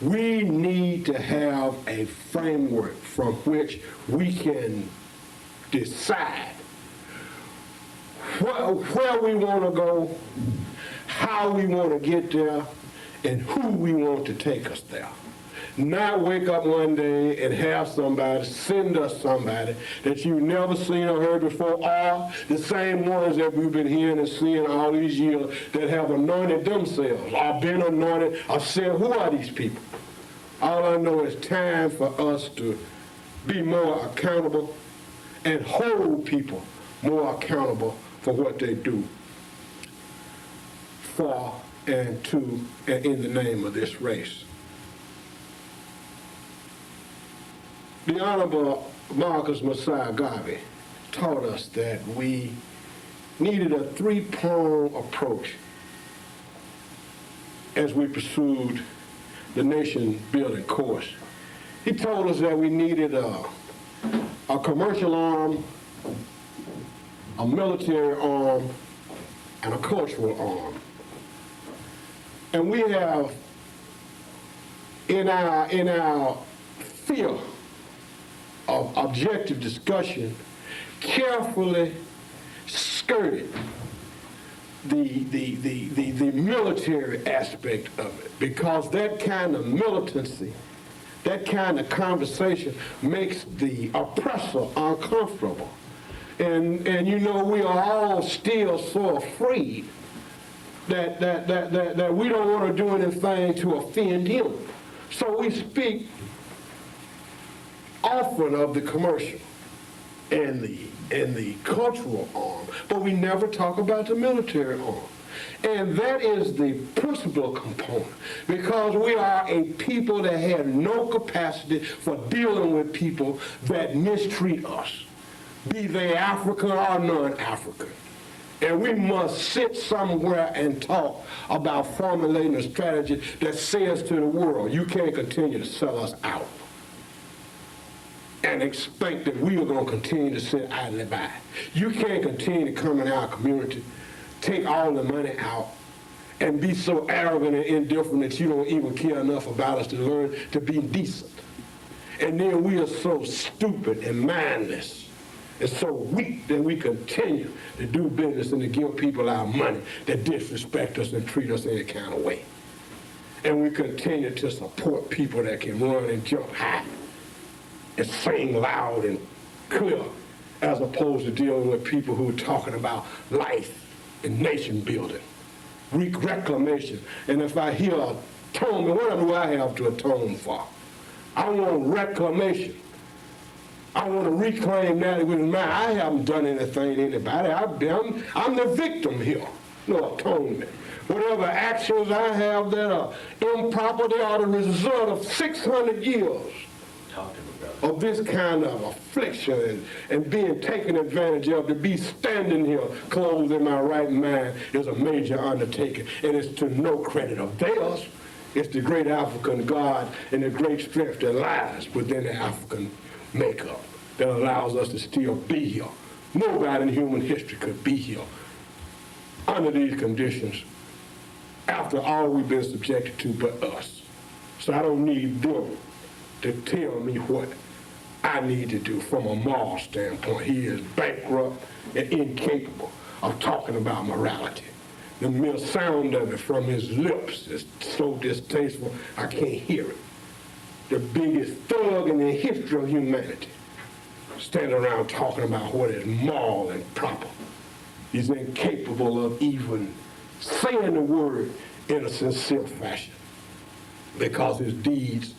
We need to have a framework from which we can decide where we want to go, how we want to get there, and who we want to take us there. Not wake up one day and have somebody send us somebody that you've never seen or heard before, or the same ones that we've been hearing and seeing all these years that have anointed themselves or been anointed or said, who are these people? All I know is time for us to be more accountable and hold people more accountable for what they do for and to and in the name of this race. The Honorable Marcus Messiah Garvey taught us that we needed a three-pronged approach as we pursued the nation-building course. He told us that we needed a commercial arm, a military arm, and a cultural arm. And we have, in our field of objective discussion, carefully skirted the military aspect of it, because that kind of militancy, that kind of conversation makes the oppressor uncomfortable. And you know, we are all still so afraid that we don't want to do anything to offend him. So we speak often of the commercial and the cultural arm, but we never talk about the military arm. And that is the principal component, because we are a people that have no capacity for dealing with people that mistreat us, be they African or non-African. And we must sit somewhere and talk about formulating a strategy that says to the world, you can't continue to sell us out and expect that we are going to continue to sit idly by. You can't continue to come in our community, take all the money out, and be so arrogant and indifferent that you don't even care enough about us to learn to be decent. And then we are so stupid and mindless and so weak that we continue to do business and to give people our money that disrespect us and treat us any kind of way. And we continue to support people that can run and jump high and sing loud and clear, as opposed to dealing with people who are talking about life and nation building, reclamation. And if I hear atonement, what do I have to atone for? I want reclamation. I want to reclaim that with mine. I haven't done anything to anybody. I'm the victim here. No atonement. Whatever actions I have that are improper, they are the result of 600 years of this kind of affliction and being taken advantage of. To be standing here clothed in my right mind is a major undertaking, and it's to no credit of theirs. It's the great African God and the great strength that lies within the African makeup that allows us to still be here. Nobody in human history could be here under these conditions after all we've been subjected to but us. So I don't need them to tell me what I need to do from a moral standpoint. He is bankrupt and incapable of talking about morality. The mere sound of it from his lips is so distasteful, I can't hear it. The biggest thug in the history of humanity standing around talking about what is moral and proper. He's incapable of even saying the word in a sincere fashion because his deeds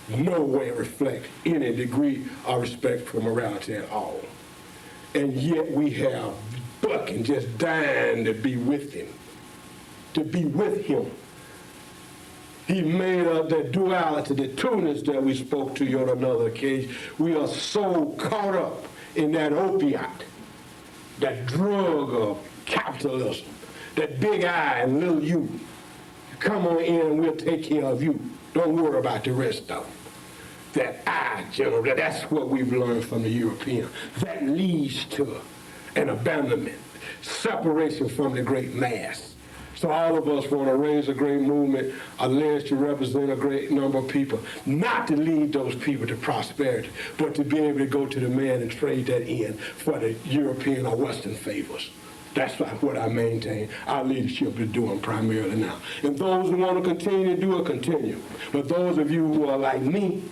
nowhere reflect any degree of respect for morality at all. And yet we have bucking, just dying to be with him. To be with him. He made up that duality, the two-ness that we spoke to you on another occasion. We are so caught up in that opiate, that drug of capitalism, that big I and little you. Come on in and we'll take care of you. Don't worry about the rest of them. That I, general, that's what we've learned from the European. That leads to an abandonment, separation from the great mass. So all of us want to raise a great movement, alleged to represent a great number of people, not to lead those people to prosperity, but to be able to go to the man and trade that in for the European or Western favors. That's what I maintain our leadership is doing primarily now. And those who want to continue to do it, continue. But those of you who are like me,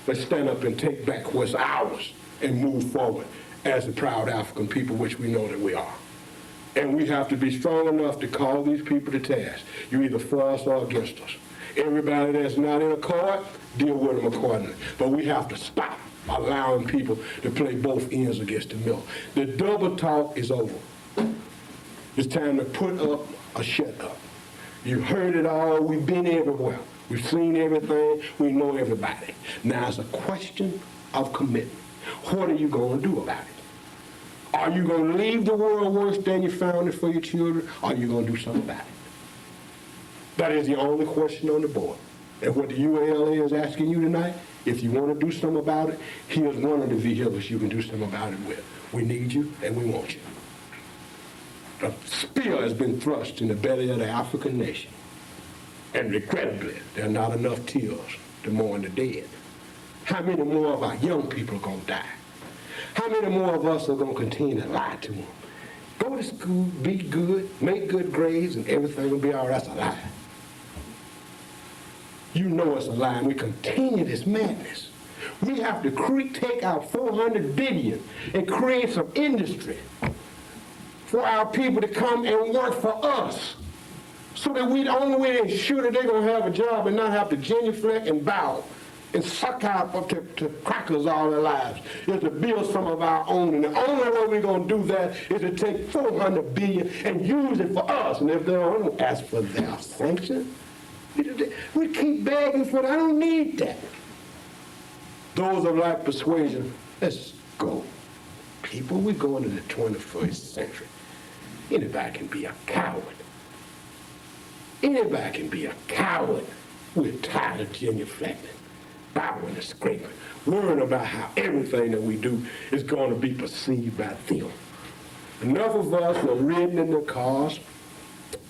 let's stand up and take back what's ours and move forward as the proud African people, which we know that we are. And we have to be strong enough to call these people to task. You're either for us or against us. Everybody that's not in accord, deal with them accordingly. But we have to stop allowing people to play both ends against the middle. The double talk is over. It's time to put up or shut up. You've heard it all. We've been everywhere. We've seen everything. We know everybody. Now it's a question of commitment. What are you going to do about it? Are you going to leave the world worse than you found it for your children? Or are you going to do something about it? That is the only question on the board. And what the UALA is asking you tonight, if you want to do something about it, here's one of the vehicles you can do something about it with. We need you and we want you. A spear has been thrust in the belly of the African nation. And regrettably, there are not enough tears to mourn the dead. How many more of our young people are going to die? How many more of us are going to continue to lie to them? Go to school, be good, make good grades, and everything will be all right. That's a lie. You know it's a lie, and we continue this madness. We have to take out $400 billion and create some industry for our people to come and work for us. So that the only way to ensure that they're going to have a job and not have to genuflect and bow and suck out to crackers all their lives is to build some of our own. And the only way we're going to do that is to take $400 billion and use it for us. And if they don't ask for their sanction, we keep begging for it. I don't need that. Those of like persuasion, let's go. People, we're going to the 21st century. Anybody can be a coward. Anybody can be a coward. We're tired of genuflecting, bowing and scraping, worrying about how everything that we do is going to be perceived by them. Enough of us are ridden in their cars,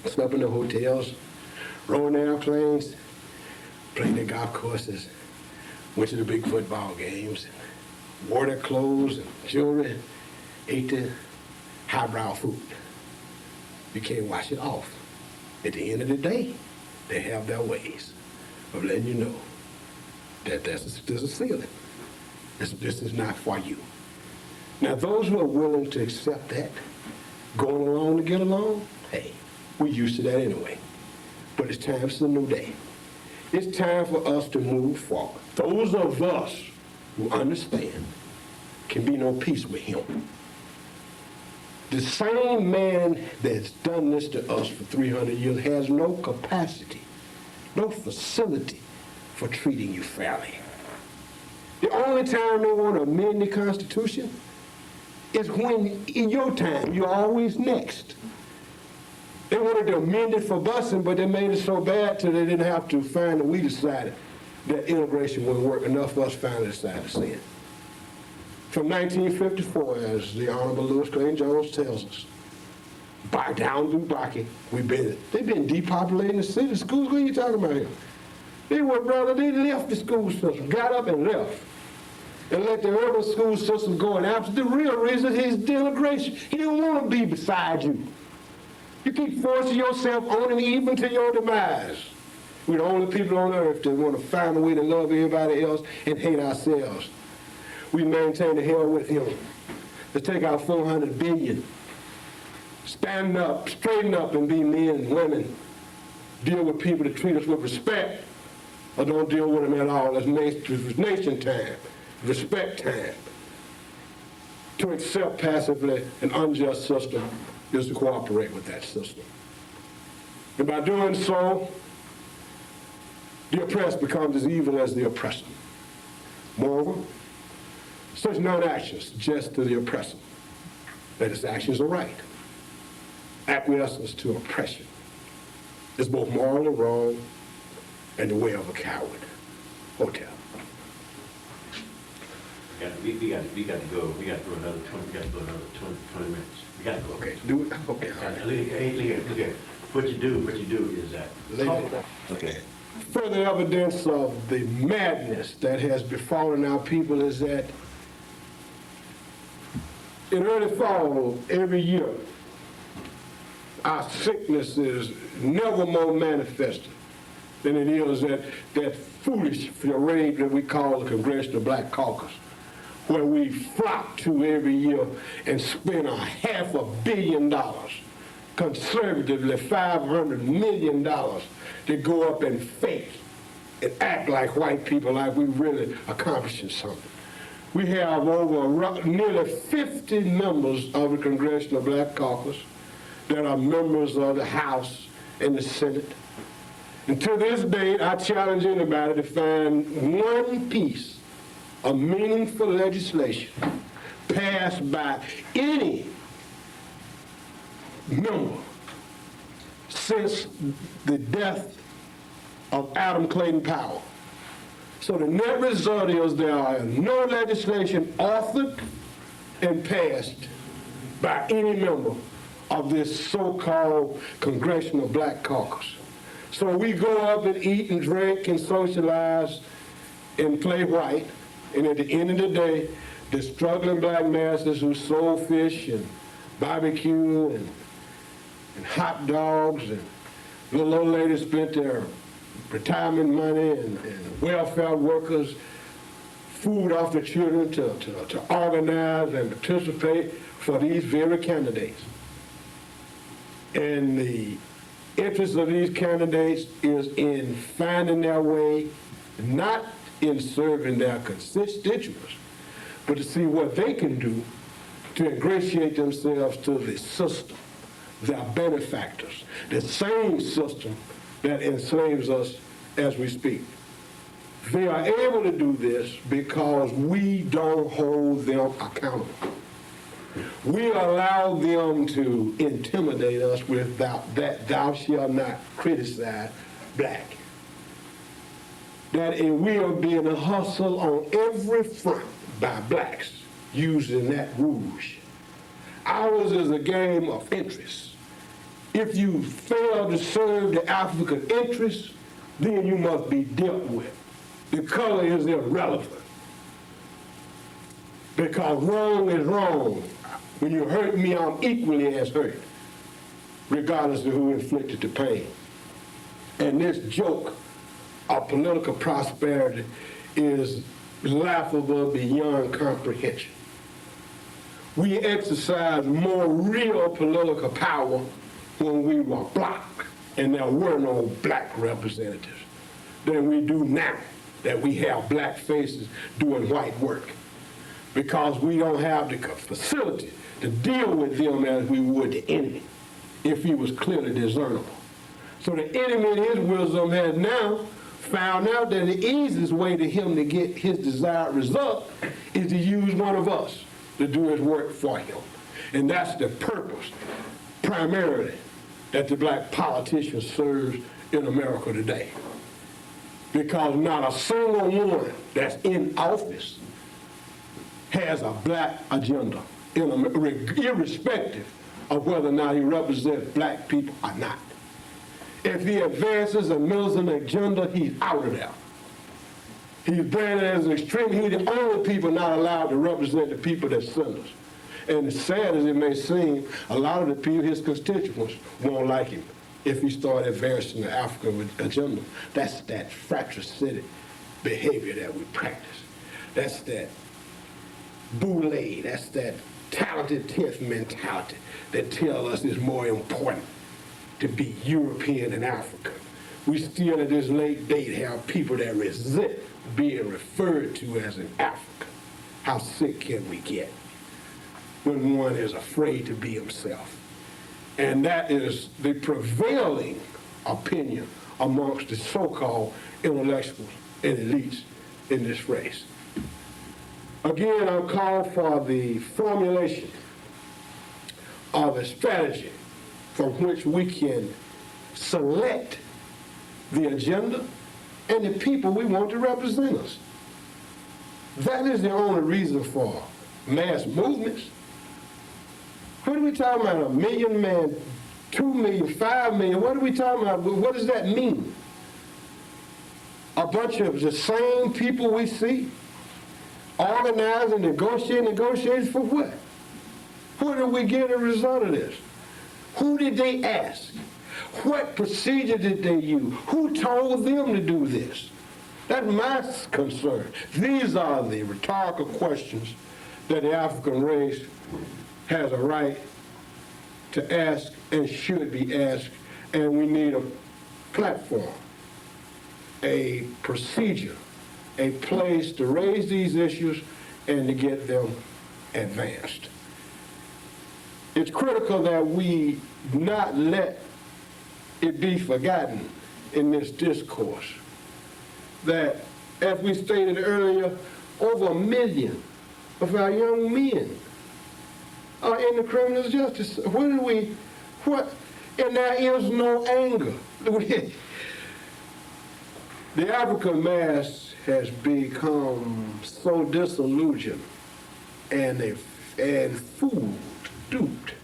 slept in the hotels, rode in airplanes, played the golf courses, went to the big football games, wore their clothes and jewelry, ate the highbrow food. You can't wash it off. At the end of the day, they have their ways of letting you know that there's a ceiling. This is not for you. Now, those who are willing to accept that, going along to get along, hey, we're used to that anyway. But it's time for a new day. It's time for us to move forward. Those of us who understand can be no peace with him. The same man that's done this to us for 300 years has no capacity, no facility for treating you fairly. The only time they want to amend the Constitution is when, in your time, you're always next. They wanted to amend it for busing, but they made it so bad till they didn't have to find it. We decided that integration wouldn't work. Enough of us finally decided to say it. From 1954, as the Honorable Lewis Crane Jones tells us, by down through Brocky, they've been depopulating the city. Schools, what are you talking about here? They left the school system, got up and left, and let the urban school system go. And after the real reason is integration. He didn't want to be beside you. You keep forcing yourself on him even to your demise. We're the only people on earth that want to find a way to love everybody else and hate ourselves. We maintain the hell with him. To take our 400 billion, stand up, straighten up and be men, women. Deal with people that treat us with respect or don't deal with them at all. It's nation time, respect time. To accept passively an unjust system is to cooperate with that system. And by doing so, the oppressed becomes as evil as the oppressor. Moreover, such non-actions suggest to the oppressor that his actions are right. Acquiescence to oppression is both morally wrong and the way of a coward. Hotel. We got to go. We got to go another 20 minutes. We got to go. Okay, do it. Okay, all right. Look here. What you do is that. Okay. Further evidence of the madness that has befallen our people is that in early fall every year, our sickness is never more manifested than it is that foolish charade that we call the Congressional Black Caucus, where we flock to every year and spend $500 million, conservatively $500 million, to go up and fake and act like white people, like we really accomplishing something. We have over nearly 50 members of the Congressional Black Caucus that are members of the House and the Senate. And to this date, I challenge anybody to find one piece of meaningful legislation passed by any member since the death of Adam Clayton Powell. So the net result is there are no legislation authored and passed by any member of this so-called Congressional Black Caucus. So we go up and eat and drink and socialize and play white, and at the end of the day, the struggling black masses who sold fish and barbecue and hot dogs and little old ladies spent their retirement money and welfare workers, food off the children to organize and participate for these very candidates. And the interest of these candidates is in finding their way, not in serving their constituents, but to see what they can do to ingratiate themselves to the system, their benefactors, the same system that enslaves us as we speak. They are able to do this because we don't hold them accountable. We allow them to intimidate us with that thou shalt not criticize black. That it will be a hustle on every front by blacks using that rouge. Ours is a game of interest. If you fail to serve the African interest, then you must be dealt with. The color is irrelevant. Because wrong is wrong. When you hurt me, I'm equally as hurt, regardless of who inflicted the pain. And this joke of political prosperity is laughable beyond comprehension. We exercise more real political power when we were black and there were no black representatives than we do now that we have black faces doing white work, because we don't have the facility to deal with them as we would the enemy if he was clearly discernible. So the enemy in his wisdom has now found out that the easiest way to him to get his desired result is to use one of us to do his work for him. And that's the purpose, primarily, that the black politician serves in America today. Because not a single one that's in office has a black agenda, irrespective of whether or not he represents black people or not. If he advances a militant agenda, he's out of there. He's branded as an extreme. He's the only people not allowed to represent the people that send us. And as sad as it may seem, a lot of the people, his constituents, won't like him if he started advancing the African agenda. That's that fratricidal behavior that we practice. That's that boule, that's that talented 10th mentality that tells us it's more important to be European than African. We still at this late date have people that resent being referred to as an African. How sick can we get when one is afraid to be himself? And that is the prevailing opinion amongst the so-called intellectuals and elites in this race. Again, I'm calling for the formulation of a strategy from which we can select the agenda and the people we want to represent us. That is the only reason for mass movements. What are we talking about? 1 million man, 2 million, 5 million? What are we talking about? What does that mean? A bunch of the same people we see organizing, negotiating for what? What did we get as a result of this? Who did they ask? What procedure did they use? Who told them to do this? That's my concern. These are the rhetorical questions that the African race has a right to ask and should be asked, and we need a platform, a procedure, a place to raise these issues and to get them advanced. It's critical that we not let it be forgotten in this discourse that, as we stated earlier, over 1 million of our young men are in the criminal justice. And there is no anger. The African mass has become so disillusioned and fooled, duped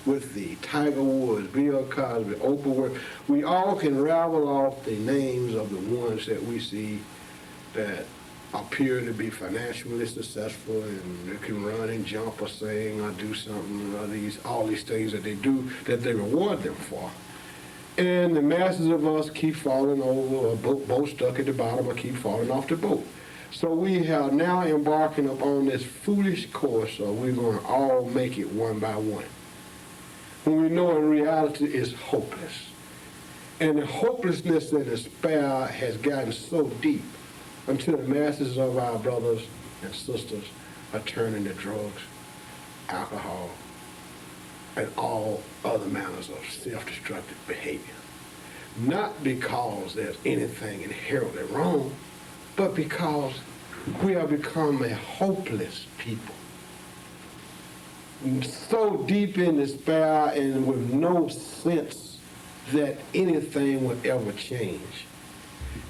with the Tiger Woods, Bill Cosby, Oprah Winfrey. We all can ravel off the names of the ones that we see that appear to be financially successful and they can run and jump or sing or do something or all these things that they do that they reward them for. And the masses of us keep falling over, or boat stuck at the bottom, or keep falling off the boat. So we are now embarking upon this foolish course of we're going to all make it one by one, when we know in reality it's hopeless. And the hopelessness and despair has gotten so deep until the masses of our brothers and sisters are turning to drugs, alcohol, and all other manners of self-destructive behavior. Not because there's anything inherently wrong, but because we have become a hopeless people. So deep in despair and with no sense that anything would ever change.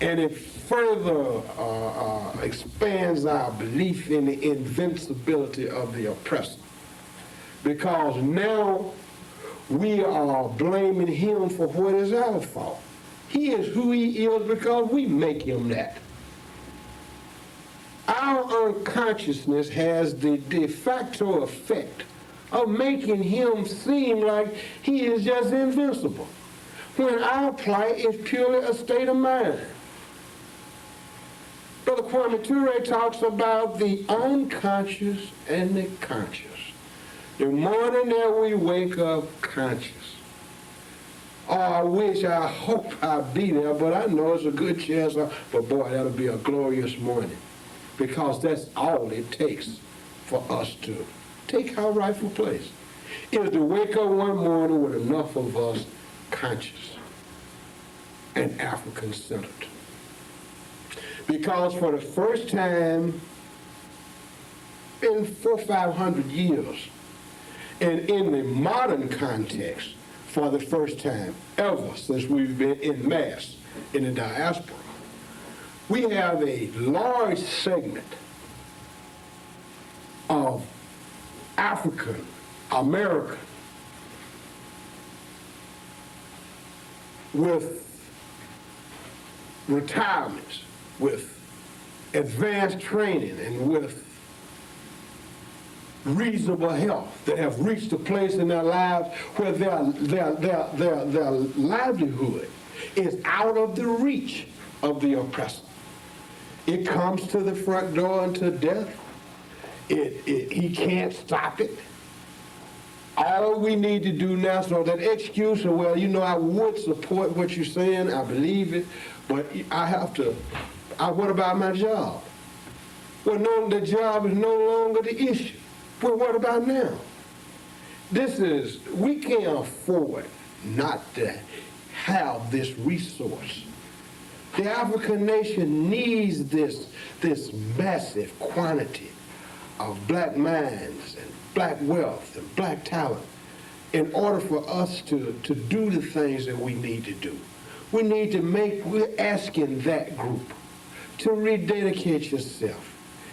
And it further expands our belief in the invincibility of the oppressor. Because now we are blaming him for what is our fault. He is who he is because we make him that. Our unconsciousness has the de facto effect of making him seem like he is just invincible, when our plight is purely a state of mind. Brother Kwame Ture talks about the unconscious and the conscious. The morning that we wake up conscious. Oh, I hope I'll be there, but I know it's a good chance. But boy, that'll be a glorious morning. Because that's all it takes for us to take our rightful place, is to wake up one morning with enough of us conscious and African-centered. Because for the first time in 400-500 years, and in the modern context, for the first time ever since we've been in mass in the diaspora. We have a large segment of African American with retirements, with advanced training, and with reasonable health that have reached a place in their lives where their livelihood is out of the reach of the oppressor. It comes to the front door unto death. He can't stop it. All we need to do now, so that excuse of, well, I would support what you're saying, I believe it, but I have to, what about my job? Well, no, the job is no longer the issue. Well, what about now? We can't afford not to have this resource. The African nation needs this massive quantity of black minds and black wealth and black talent in order for us to do the things that we need to do. We're asking that group to rededicate yourself.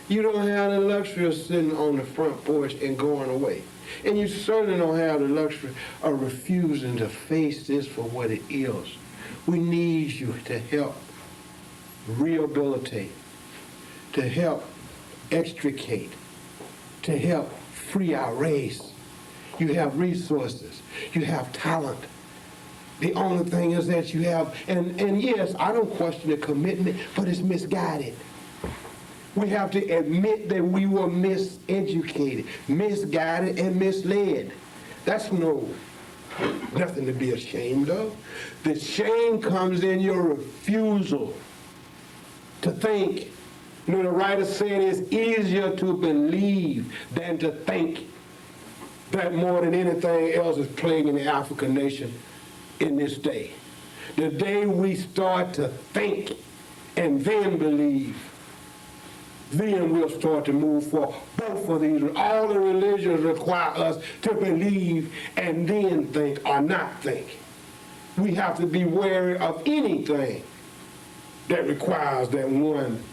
You don't have the luxury of sitting on the front porch and going away. And you certainly don't have the luxury of refusing to face this for what it is. We need you to help rehabilitate, to help extricate, to help free our race. You have resources, you have talent. The only thing is that you have, and yes, I don't question the commitment, but it's misguided. We have to admit that we were miseducated, misguided, and misled. That's nothing to be ashamed of. The shame comes in your refusal to think. The writer said it's easier to believe than to think. That more than anything else is plaguing the African nation in this day. The day we start to think and then believe, then we'll start to move forward. Both of these, all the religions require us to believe and then think or not think. We have to be wary of anything that requires that one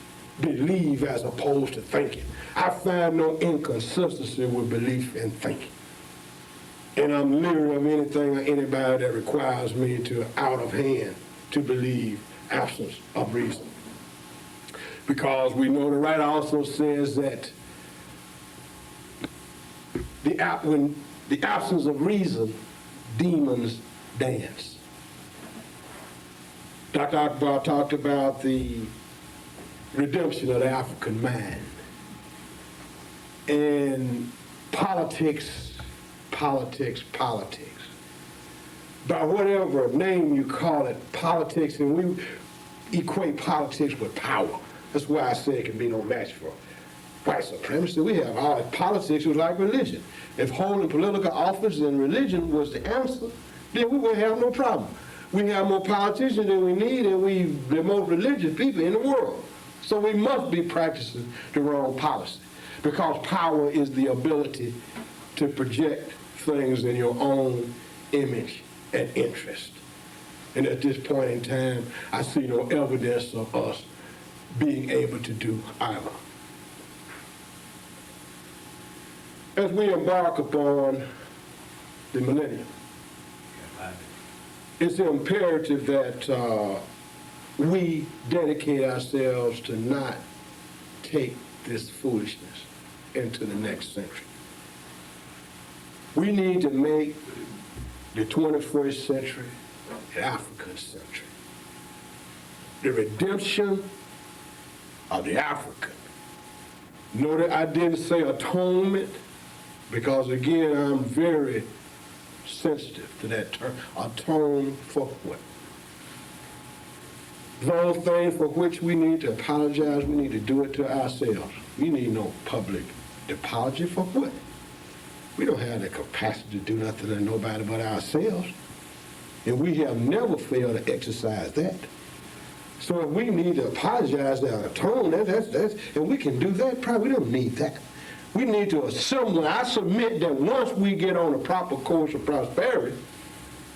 believe as opposed to thinking. I find no inconsistency with belief and thinking. And I'm leery of anything or anybody that requires me to, out of hand, to believe absence of reason. Because we know the writer also says that when the absence of reason, demons dance. Dr. Akbar talked about the redemption of the African mind. And politics. By whatever name you call it, politics, and we equate politics with power. That's why I say it can be no match for white supremacy. We have all politics was like religion. If holding political office and religion was the answer, then we would have no problem. We have more politicians than we need, and we the most religious people in the world. So we must be practicing the wrong policy, because power is the ability to project things in your own image and interest. And at this point in time, I see no evidence of us being able to do either. As we embark upon the millennium, it's imperative that we dedicate ourselves to not take this foolishness into the next century. We need to make the 21st century the African century. The redemption of the African. Notice I didn't say atonement, because again, I'm very sensitive to that term. Atone for what? Those things for which we need to apologize, we need to do it to ourselves. We need no public apology for what? We don't have the capacity to do nothing to nobody but ourselves. And we have never failed to exercise that. So if we need to apologize and atone, and we can do that, probably we don't need that. We need to assemble. I submit that once we get on a proper course of prosperity,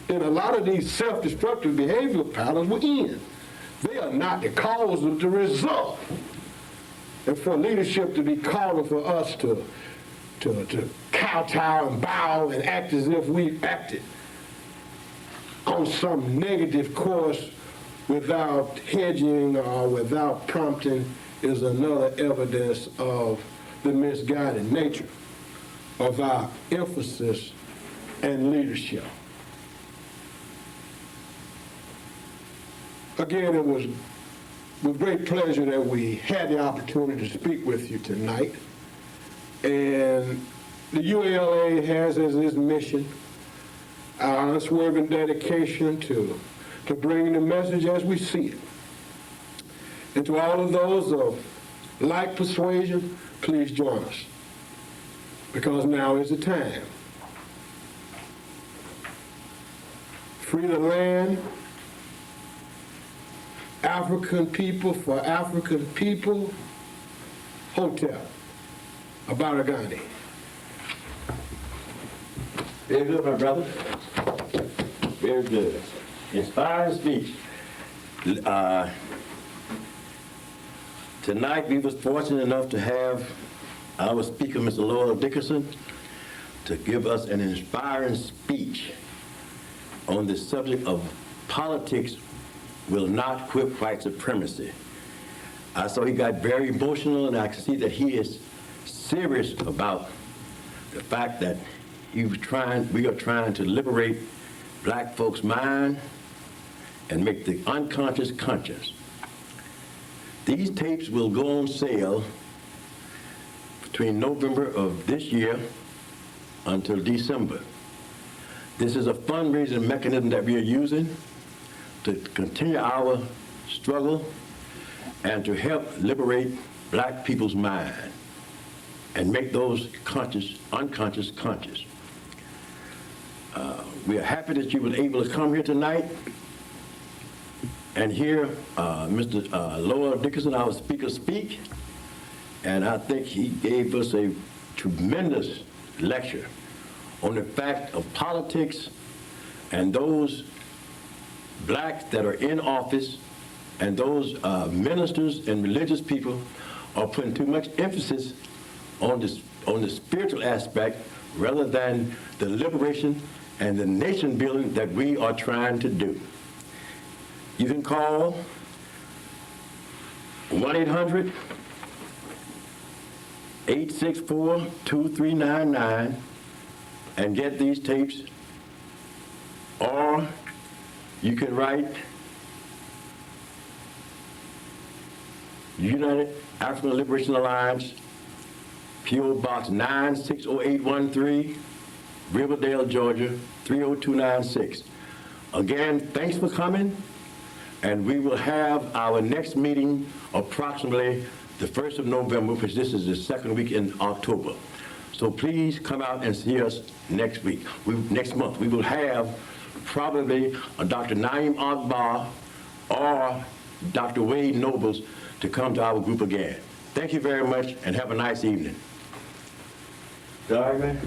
And a lot of these self-destructive behavioral patterns were in. They are not the cause of the result. And for leadership to be calling for us to kowtow and bow and act as if we acted on some negative course without hedging or without prompting is another evidence of the misguided nature of our emphasis and leadership. Again, it was with great pleasure that we had the opportunity to speak with you tonight. And the UALA has as its mission our unswerving dedication to bring the message as we see it. And to all of those of like persuasion, please join us, because now is the time. Free the land, African people for African people, Hotel, Abaragani. Very good, my brother. Very good. Inspiring speech. Tonight we was fortunate enough to have our speaker, Mr. Lowell Dickserson, to give us an inspiring speech on the subject of politics will not quit white supremacy. I saw he got very emotional, and I can see that he is serious about the fact that we are trying to liberate black folks' mind and make the unconscious conscious. These tapes will go on sale between November of this year until December. This is a fundraising mechanism that we are using to continue our struggle and to help liberate black people's mind and make those unconscious conscious. We are happy that you were able to come here tonight and hear Mr. Lowell Dickserson, our speaker, speak. And I think he gave us a tremendous lecture on the fact of politics and those blacks that are in office and those ministers and religious people are putting too much emphasis on the spiritual aspect rather than the liberation and the nation building that we are trying to do. You can call 1-800-864-2399 and get these tapes, or you can write United African Liberation Alliance, P.O. Box 960-813, Riverdale, Georgia 30296. Again, thanks for coming, and we will have our next meeting approximately the 1st of November, because this is the second week in October. So please come out and see us next week. Next month. We will have probably a Dr. Naeem Akbar or Dr. Wade Nobles to come to our group again. Thank you very much, and have a nice evening. All right, man?